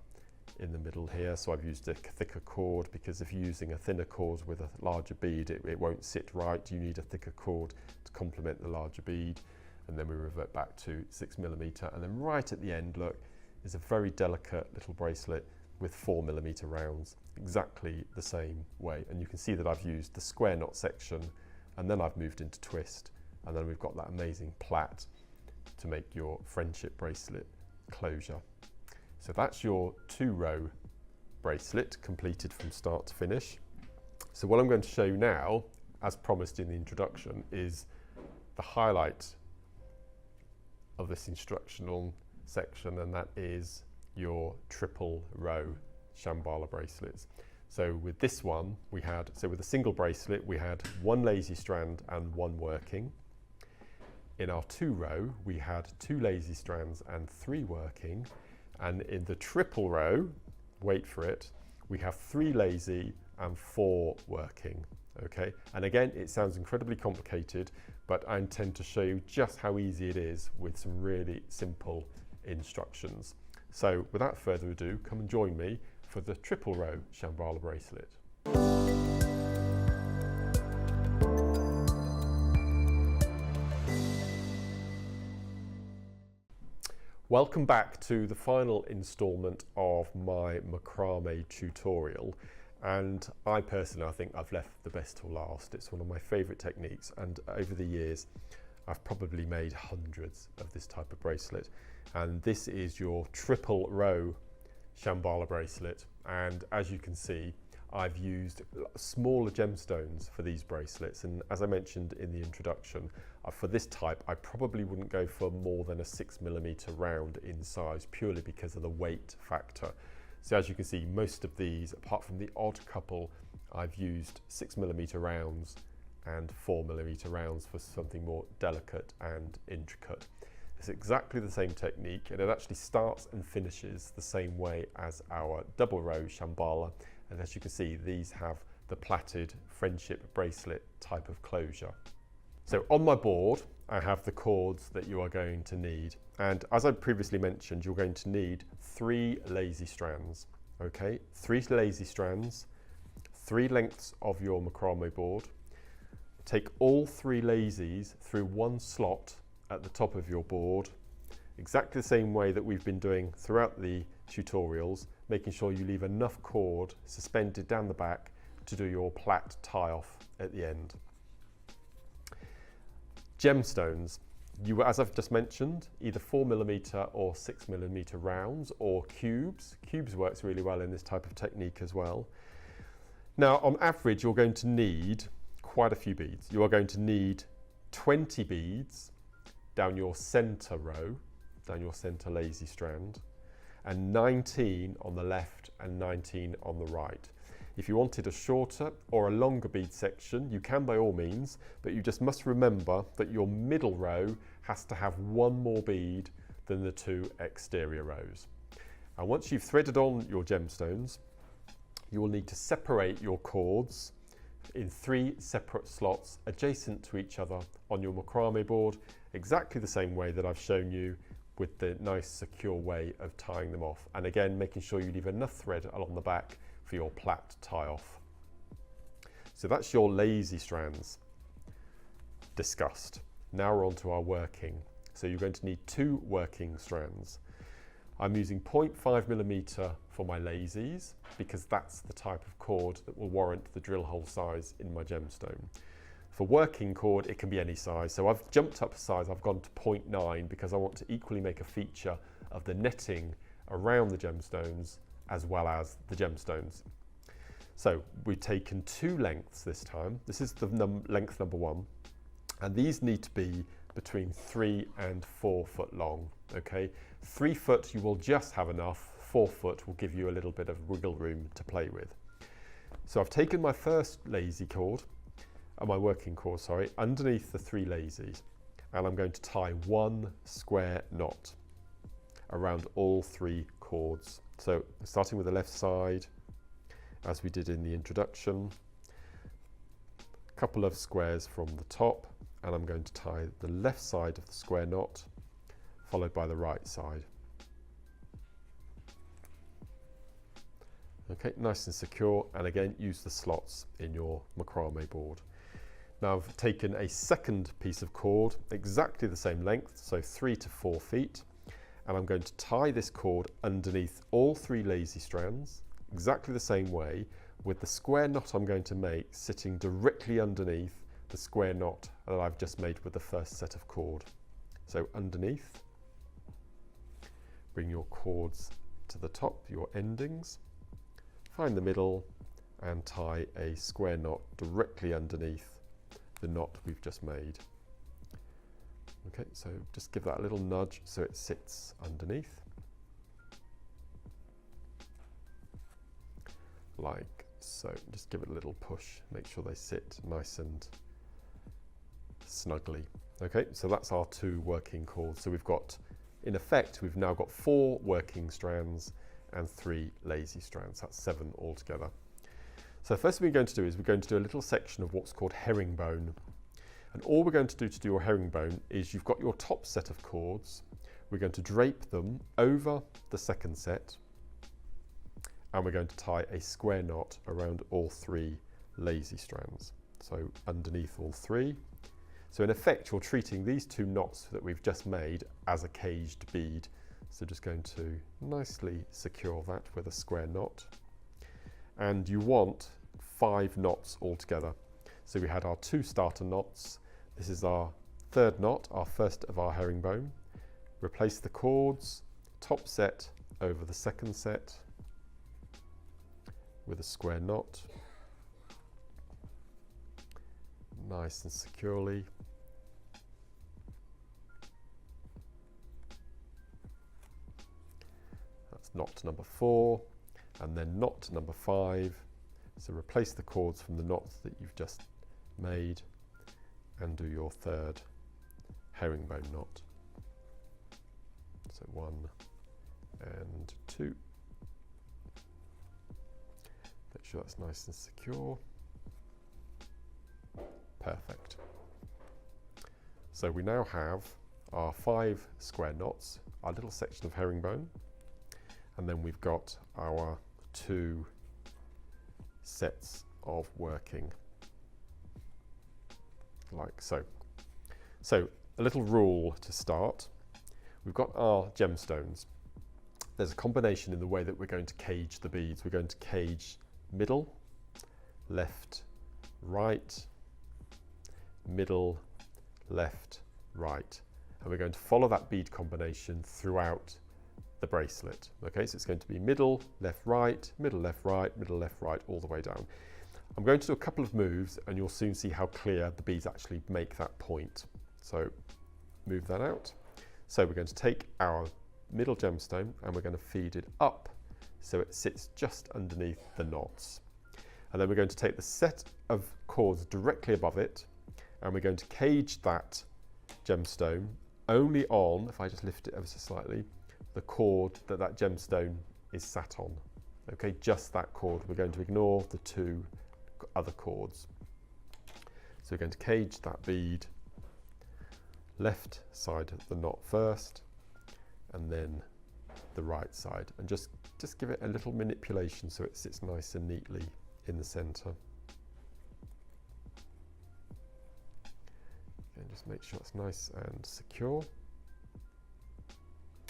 in the middle here. So I've used a thicker cord, because if you're using a thinner cord with a larger bead, it won't sit right. You need a thicker cord to complement the larger bead. And then we revert back to 6mm, and then right at the end, look, is a very delicate little bracelet with 4mm rounds, exactly the same way. And you can see that I've used the square knot section, and then I've moved into twist, and then we've got that amazing plait to make your friendship bracelet closure. So that's your 2-row bracelet completed from start to finish. So what I'm going to show you now, as promised in the introduction, is the highlight of this instructional section, and that is your 3-row Shambala bracelets. So with this one, with a single bracelet, we had 1 lazy strand and 1 working. In our 2-row, we had 2 lazy strands and 3 working. And in the 3-row, wait for it, we have 3 lazy and 4 working, okay? And again, it sounds incredibly complicated, but I intend to show you just how easy it is with some really simple instructions. So without further ado, come and join me for the 3-row Shambala bracelet. Welcome back to the final instalment of my macrame tutorial, and I personally, I think I've left the best till last. It's one of my favourite techniques, and over the years I've probably made hundreds of this type of bracelet, and this is your 3-row Shambala bracelet. And as you can see, I've used smaller gemstones for these bracelets, and as I mentioned in the introduction, for this type I probably wouldn't go for more than a 6mm round in size, purely because of the weight factor. So as you can see, most of these, apart from the odd couple, I've used 6mm rounds and 4mm rounds for something more delicate and intricate. It's exactly the same technique, and it actually starts and finishes the same way as our 2-row Shambala. And as you can see, these have the plaited friendship bracelet type of closure. So on my board, I have the cords that you are going to need. And as I previously mentioned, you're going to need 3 lazy strands, okay? 3 lazy strands, 3 lengths of your macrame board. Take all 3 lazies through 1 slot at the top of your board, exactly the same way that we've been doing throughout the tutorials, making sure you leave enough cord suspended down the back to do your plait tie off at the end. Gemstones. As I've just mentioned, either 4mm or 6mm rounds or cubes. Cubes works really well in this type of technique as well. Now, on average, you're going to need quite a few beads. You are going to need 20 beads down your center row, down your center lazy strand, and 19 on the left and 19 on the right. If you wanted a shorter or a longer bead section, you can by all means, but you just must remember that your middle row has to have one more bead than the two exterior rows. And once you've threaded on your gemstones, you will need to separate your cords in 3 separate slots adjacent to each other on your macrame board, exactly the same way that I've shown you with the nice secure way of tying them off. And again, making sure you leave enough thread along the back for your plait tie off. So that's your lazy strands discussed. Now we're on to our working. So you're going to need 2 working strands. I'm using 0.5mm for my lazies because that's the type of cord that will warrant the drill hole size in my gemstone. For working cord, it can be any size. So I've jumped up a size, I've gone to 0.9 because I want to equally make a feature of the netting around the gemstones as well as the gemstones. So we've taken 2 lengths this time. This is the length number 1, and these need to be between 3 and 4 foot long. Okay, 3 foot you will just have enough. 4 foot will give you a little bit of wiggle room to play with. So I've taken my first lazy cord, my working cord, sorry, underneath the 3 lazies, and I'm going to tie 1 square knot around all 3 cords. So starting with the left side, as we did in the introduction, a couple of squares from the top, and I'm going to tie the left side of the square knot, followed by the right side. Okay, nice and secure, and again, use the slots in your macrame board. Now I've taken a second piece of cord, exactly the same length, so 3 to 4 feet, and I'm going to tie this cord underneath all 3 lazy strands, exactly the same way, with the square knot I'm going to make sitting directly underneath the square knot that I've just made with the first set of cord. So underneath, bring your cords to the top, your endings, find the middle and tie a square knot directly underneath the knot we've just made. Okay, so just give that a little nudge so it sits underneath. Like so. Just give it a little push, make sure they sit nice and snugly. Okay, so that's our 2 working cords. So we've got, in effect, we've now got 4 working strands and 3 lazy strands. That's 7 altogether. So the first thing we're going to do is we're going to do a little section of what's called herringbone. And all we're going to do your herringbone is you've got your top set of cords. We're going to drape them over the second set, and we're going to tie a square knot around all 3 lazy strands. So underneath all 3. So in effect, you're treating these 2 knots that we've just made as a caged bead. So just going to nicely secure that with a square knot. And you want 5 knots altogether. So we had our 2 starter knots. This is our 3rd knot, our first of our herringbone. Replace the cords, top set over the second set with a square knot, nice and securely. That's knot number 4, and then knot number 5. So replace the cords from the knots that you've just made and do your 3rd herringbone knot. So 1 and 2. Make sure that's nice and secure. Perfect. So we now have our 5 square knots, our little section of herringbone, and then we've got our 2 sets of working, like so. So a little rule to start. We've got our gemstones. There's a combination in the way that we're going to cage the beads. We're going to cage middle, left, right, middle, left, right. and we're going to follow that bead combination throughout the bracelet. Okay, so it's going to be middle, left, right, middle, left, right, middle, left, right, all the way down. I'm going to do a couple of moves and you'll soon see how clear the beads actually make that point. So move that out. So we're going to take our middle gemstone and we're going to feed it up so it sits just underneath the knots. And then we're going to take the set of cords directly above it and we're going to cage that gemstone only on, if I just lift it ever so slightly, the cord that that gemstone is sat on. Okay, just that cord. We're going to ignore the two other cords. So we're going to cage that bead left side of the knot first and then the right side, and just give it a little manipulation so it sits nice and neatly in the center. And just make sure it's nice and secure.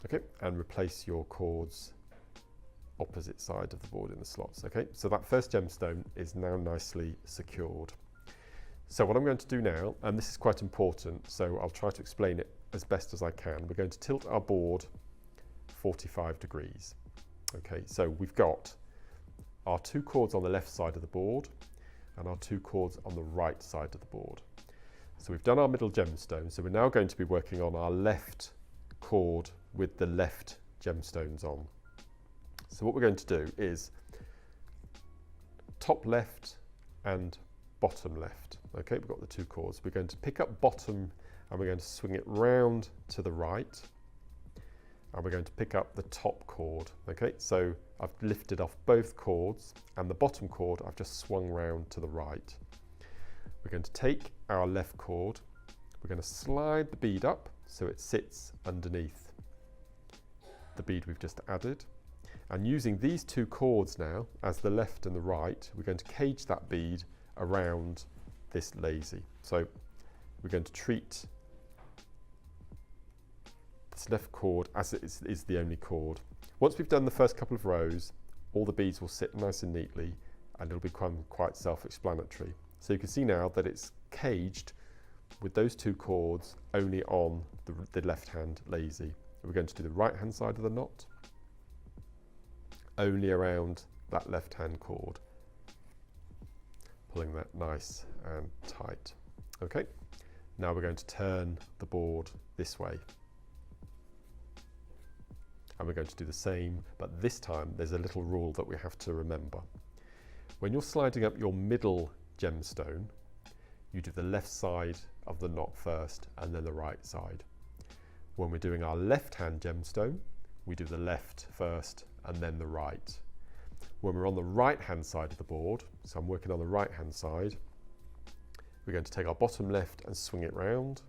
Okay, and replace your cords opposite side of the board in the slots. Okay, so that first gemstone is now nicely secured. So what I'm going to do now, and this is quite important, so I'll try to explain it as best as I can. We're going to tilt our board 45 degrees. Okay, so we've got our two cords on the left side of the board and our two cords on the right side of the board. So we've done our middle gemstone, so we're now going to be working on our left cord with the left gemstones on. So what we're going to do is top left and bottom left. Okay, we've got the two cords. We're going to pick up bottom and we're going to swing it round to the right, and we're going to pick up the top cord. Okay, so I've lifted off both cords and the bottom cord I've just swung round to the right. We're going to take our left cord, we're going to slide the bead up so it sits underneath the bead we've just added, and using these two cords now as the left and the right, we're going to cage that bead around this lazy. So we're going to treat this left cord as it is the only cord. Once we've done the first couple of rows, all the beads will sit nice and neatly and it'll become quite self-explanatory. So you can see now that it's caged with those two cords only on the left hand lazy. We're going to do the right hand side of the knot only around that left hand cord, pulling that nice and tight. Okay, now we're going to turn the board this way and we're going to do the same, but this time there's a little rule that we have to remember. When you're sliding up your middle gemstone, you do the left side of the knot first and then the right side. When we're doing our left hand gemstone, we do the left first and then the right. When we're on the right hand side of the board, so I'm working on the right hand side, we're going to take our bottom left and swing it round.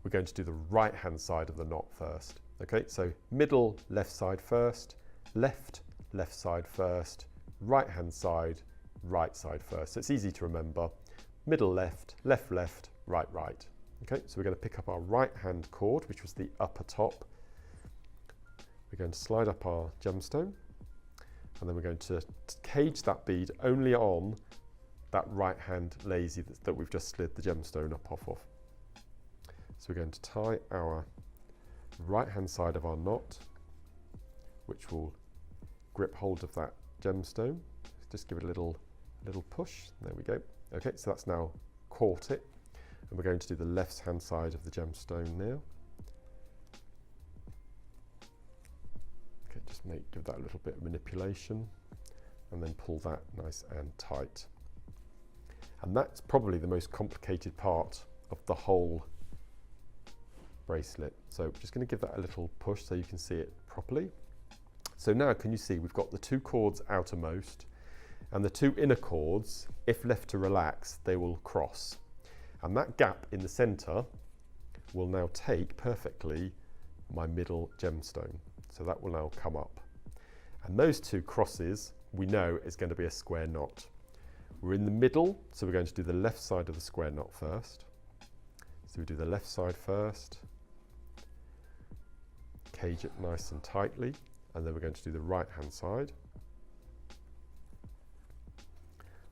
We're going to do the right hand side of the knot first. Okay, so middle left side first, left side first, right hand side, right side first. So it's easy to remember. Middle left, left left, right right. Okay, so we're going to pick up our right hand cord, which was the upper top. We're going to slide up our gemstone and then we're going to cage that bead only on that right hand lazy that we've just slid the gemstone up off of. So we're going to tie our right hand side of our knot, which will grip hold of that gemstone. Just give it a little push. There we go. Okay, so that's now caught it, and we're going to do the left hand side of the gemstone now. Okay, just give that a little bit of manipulation and then pull that nice and tight. And that's probably the most complicated part of the whole bracelet. So just going to give that a little push so you can see it properly. So now can you see we've got the two cords outermost and the two inner cords, if left to relax, they will cross. And that gap in the center will now take perfectly my middle gemstone. So that will now come up. And those two crosses we know is going to be a square knot. We're in the middle, so we're going to do the left side of the square knot first. So we do the left side first, cage it nice and tightly, and then we're going to do the right hand side,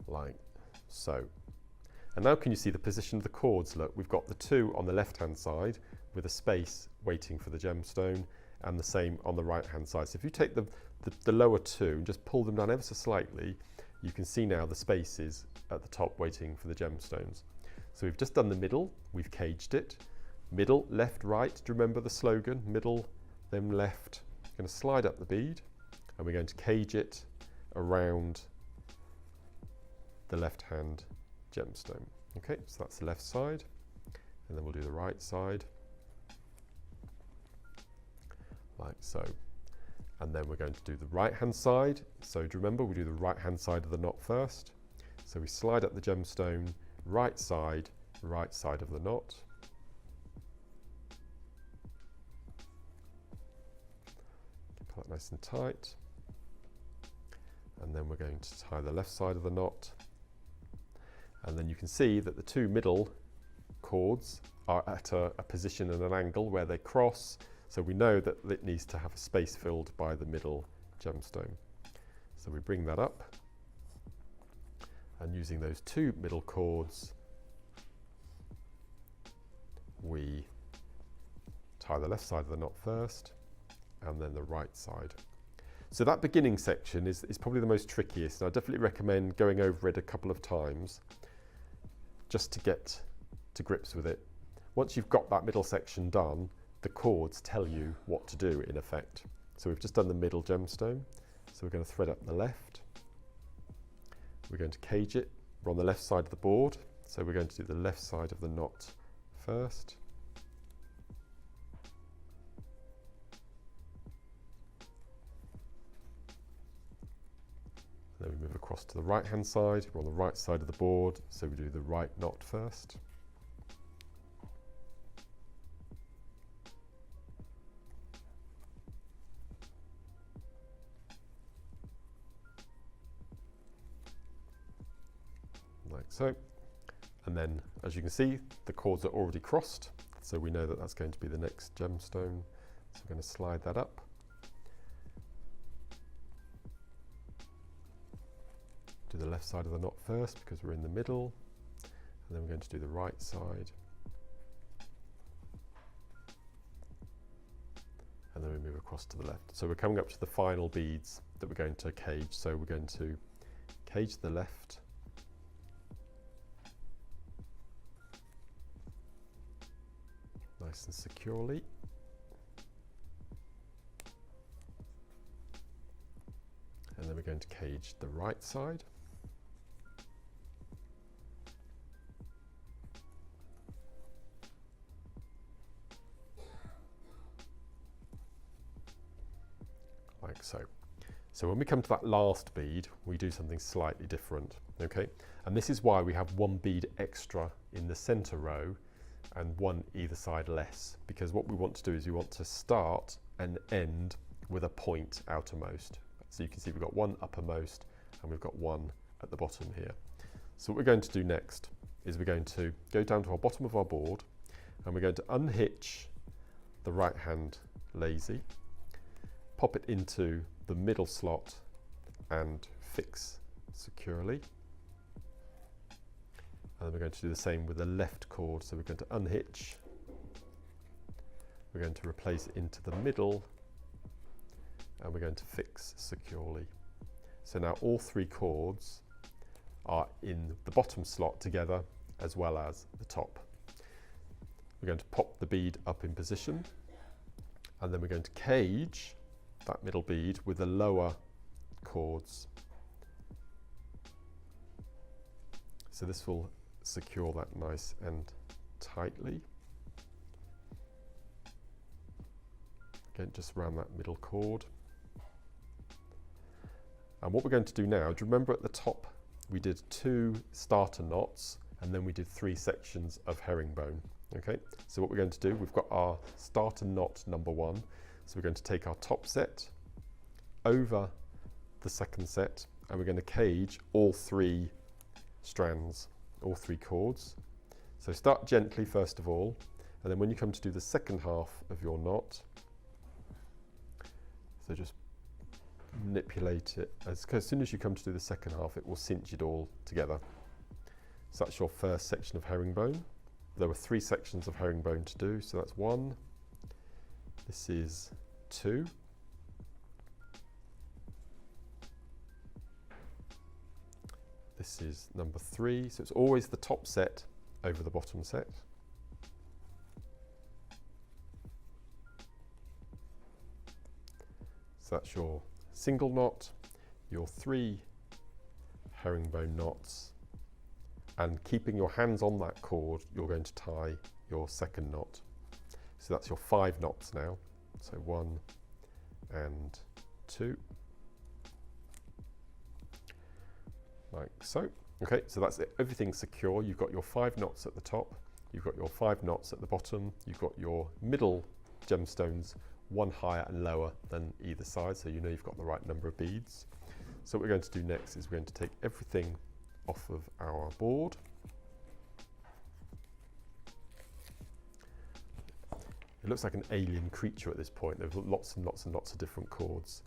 like so. And now can you see the position of the cords? Look, we've got the two on the left hand side, with a space waiting for the gemstone, and the same on the right hand side. So if you take the lower two and just pull them down ever so slightly, you can see now the spaces at the top waiting for the gemstones. So we've just done the middle, we've caged it. Middle, left, right. Do you remember the slogan? Middle, then left. We're going to slide up the bead and we're going to cage it around the left hand gemstone. Okay, so that's the left side, and then we'll do the right side, like so. And then we're going to do the right hand side. So do you remember, we do the right hand side of the knot first. So we slide up the gemstone, right side of the knot. Pull that nice and tight. And then we're going to tie the left side of the knot. And then you can see that the two middle cords are at a position and an angle where they cross. So we know that it needs to have a space filled by the middle gemstone. So we bring that up, and using those two middle cords, we tie the left side of the knot first, and then the right side. So that beginning section is probably the most trickiest, and I definitely recommend going over it a couple of times just to get to grips with it. Once you've got that middle section done, the cords tell you what to do in effect. So we've just done the middle gemstone, so we're going to thread up the left. We're going to cage it. We're on the left side of the board, so we're going to do the left side of the knot first. Then we move across to the right hand side. We're on the right side of the board, so we do the right knot first. Like so. And then, as you can see, the cords are already crossed, so we know that that's going to be the next gemstone. So we're going to slide that up. Do the left side of the knot first because we're in the middle, and then we're going to do the right side, and then we move across to the left. So we're coming up to the final beads that we're going to cage. So we're going to cage the left, nice and securely, and then we're going to cage the right side. Like so. So when we come to that last bead, we do something slightly different, okay? And this is why we have one bead extra in the center row and one either side less, because what we want to do is we want to start and end with a point outermost. So you can see we've got one uppermost and we've got one at the bottom here. So what we're going to do next is we're going to go down to our bottom of our board, and we're going to unhitch the right hand lazy, pop it into the middle slot and fix securely. And then we're going to do the same with the left cord. So we're going to unhitch, we're going to replace it into the middle, and we're going to fix securely. So now all three cords are in the bottom slot together as well as the top. We're going to pop the bead up in position, and then we're going to cage that middle bead with the lower cords. So this will secure that nice and tightly. Again, just around that middle cord. And what we're going to do now, do you remember at the top we did 2 starter knots and then we did 3 sections of herringbone? Okay, so what we're going to do, we've got our starter knot number 1. So we're going to take our top set over the second set, and we're going to cage all 3 strands, all 3 cords. So start gently first of all, and then when you come to do the second half of your knot, so just manipulate it. As soon as you come to do the second half, it will cinch it all together. So that's your first section of herringbone. there were 3 sections of herringbone to do, so that's 1, this is 2, this is number 3, so it's always the top set over the bottom set. So that's your single knot, your 3 herringbone knots, and keeping your hands on that cord, you're going to tie your second knot. So that's your 5 knots now. So 1 and 2, like so. Okay, so that's it. Everything's secure. You've got your 5 knots at the top, you've got your 5 knots at the bottom, you've got your middle gemstones, one higher and lower than either side, so you know you've got the right number of beads. So what we're going to do next is we're going to take everything off of our board. It looks like an alien creature at this point. There's lots and lots and lots of different cords.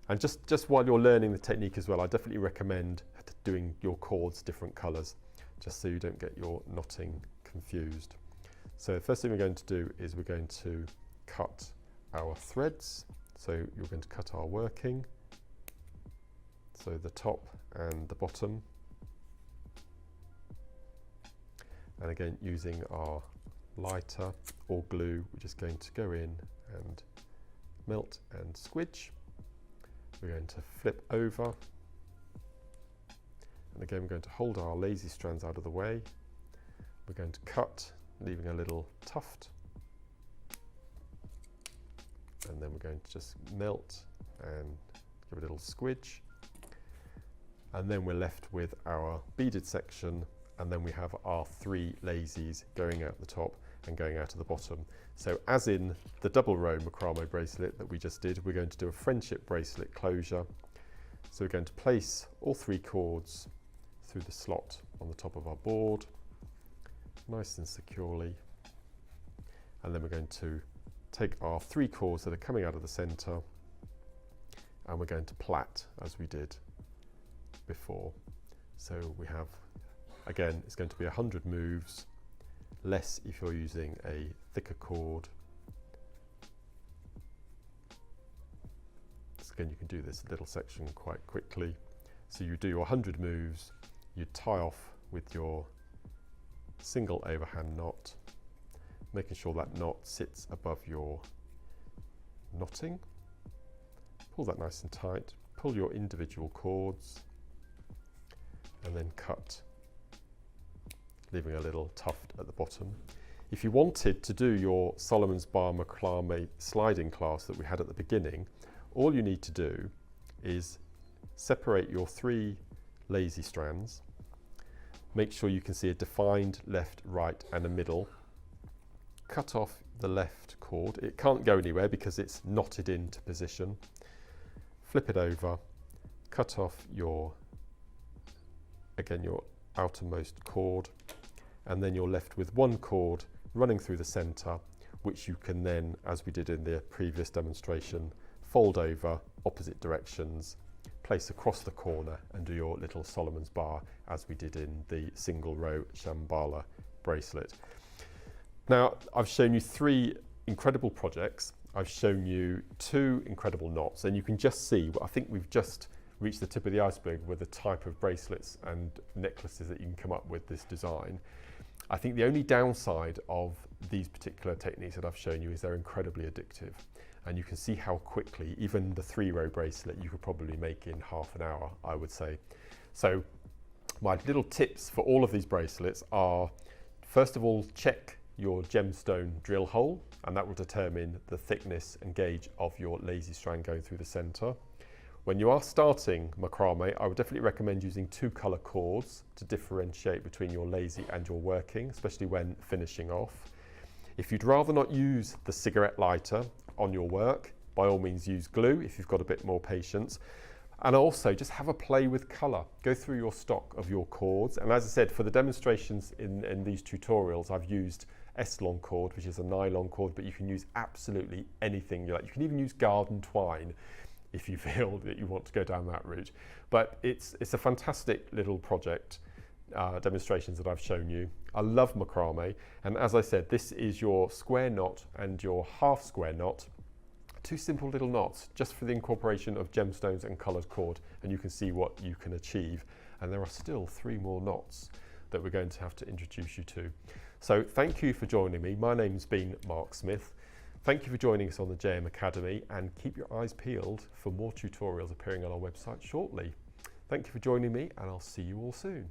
And just while you're learning the technique as well, I definitely recommend doing your cords different colours, just so you don't get your knotting confused. So the first thing we're going to do is we're going to cut our threads. So you're going to cut our working, so the top and the bottom, and again using our lighter or glue, we're just going to go in and melt and squidge. We're going to flip over, and again we're going to hold our lazy strands out of the way. We're going to cut, leaving a little tuft, and then we're going to just melt and give a little squidge, and then we're left with our beaded section, and then we have our 3 lazies going out the top and going out of the bottom. So as in the double row macrame bracelet that we just did, we're going to do a friendship bracelet closure. So we're going to place all 3 cords through the slot on the top of our board, nice and securely, and then we're going to take our 3 cords that are coming out of the centre, and we're going to plait as we did before. So we have, again, it's going to be 100 moves, less if you're using a thicker cord. So again, you can do this little section quite quickly. So you do your 100 moves, you tie off with your single overhand knot, making sure that knot sits above your knotting. Pull that nice and tight, pull your individual cords, and then cut, leaving a little tuft at the bottom. If you wanted to do your Solomon's Bar macrame sliding class that we had at the beginning, all you need to do is separate your 3 lazy strands, make sure you can see a defined left, right and a middle, cut off the left cord. It can't go anywhere because it's knotted into position. Flip it over, cut off your, again, your outermost cord, and then you're left with 1 cord running through the centre, which you can then, as we did in the previous demonstration, fold over opposite directions, place across the corner and do your little Solomon's bar as we did in the single row Shambala bracelet. Now, I've shown you 3 incredible projects. I've shown you 2 incredible knots, and you can just see, I think we've just reached the tip of the iceberg with the type of bracelets and necklaces that you can come up with this design. I think the only downside of these particular techniques that I've shown you is they're incredibly addictive. And you can see how quickly, even the 3-row bracelet, you could probably make in half an hour, I would say. So my little tips for all of these bracelets are, first of all, check your gemstone drill hole, and that will determine the thickness and gauge of your lazy strand going through the center. When you are starting macrame, I would definitely recommend using 2 color cords to differentiate between your lazy and your working, especially when finishing off. If you'd rather not use the cigarette lighter on your work, by all means use glue if you've got a bit more patience. And also just have a play with color. Go through your stock of your cords. And as I said, for the demonstrations in these tutorials, I've used E-Lon cord, which is a nylon cord, but you can use absolutely anything you like. You can even use garden twine if you feel that you want to go down that route. But it's a fantastic little project. demonstrations that I've shown you. I love macrame, and as I said, this is your square knot and your half square knot. Two simple little knots just for the incorporation of gemstones and coloured cord, and you can see what you can achieve. And there are still 3 more knots that we're going to have to introduce you to. So thank you for joining me. My name's been Mark Smith. Thank you for joining us on the JM Academy, and keep your eyes peeled for more tutorials appearing on our website shortly. Thank you for joining me, and I'll see you all soon.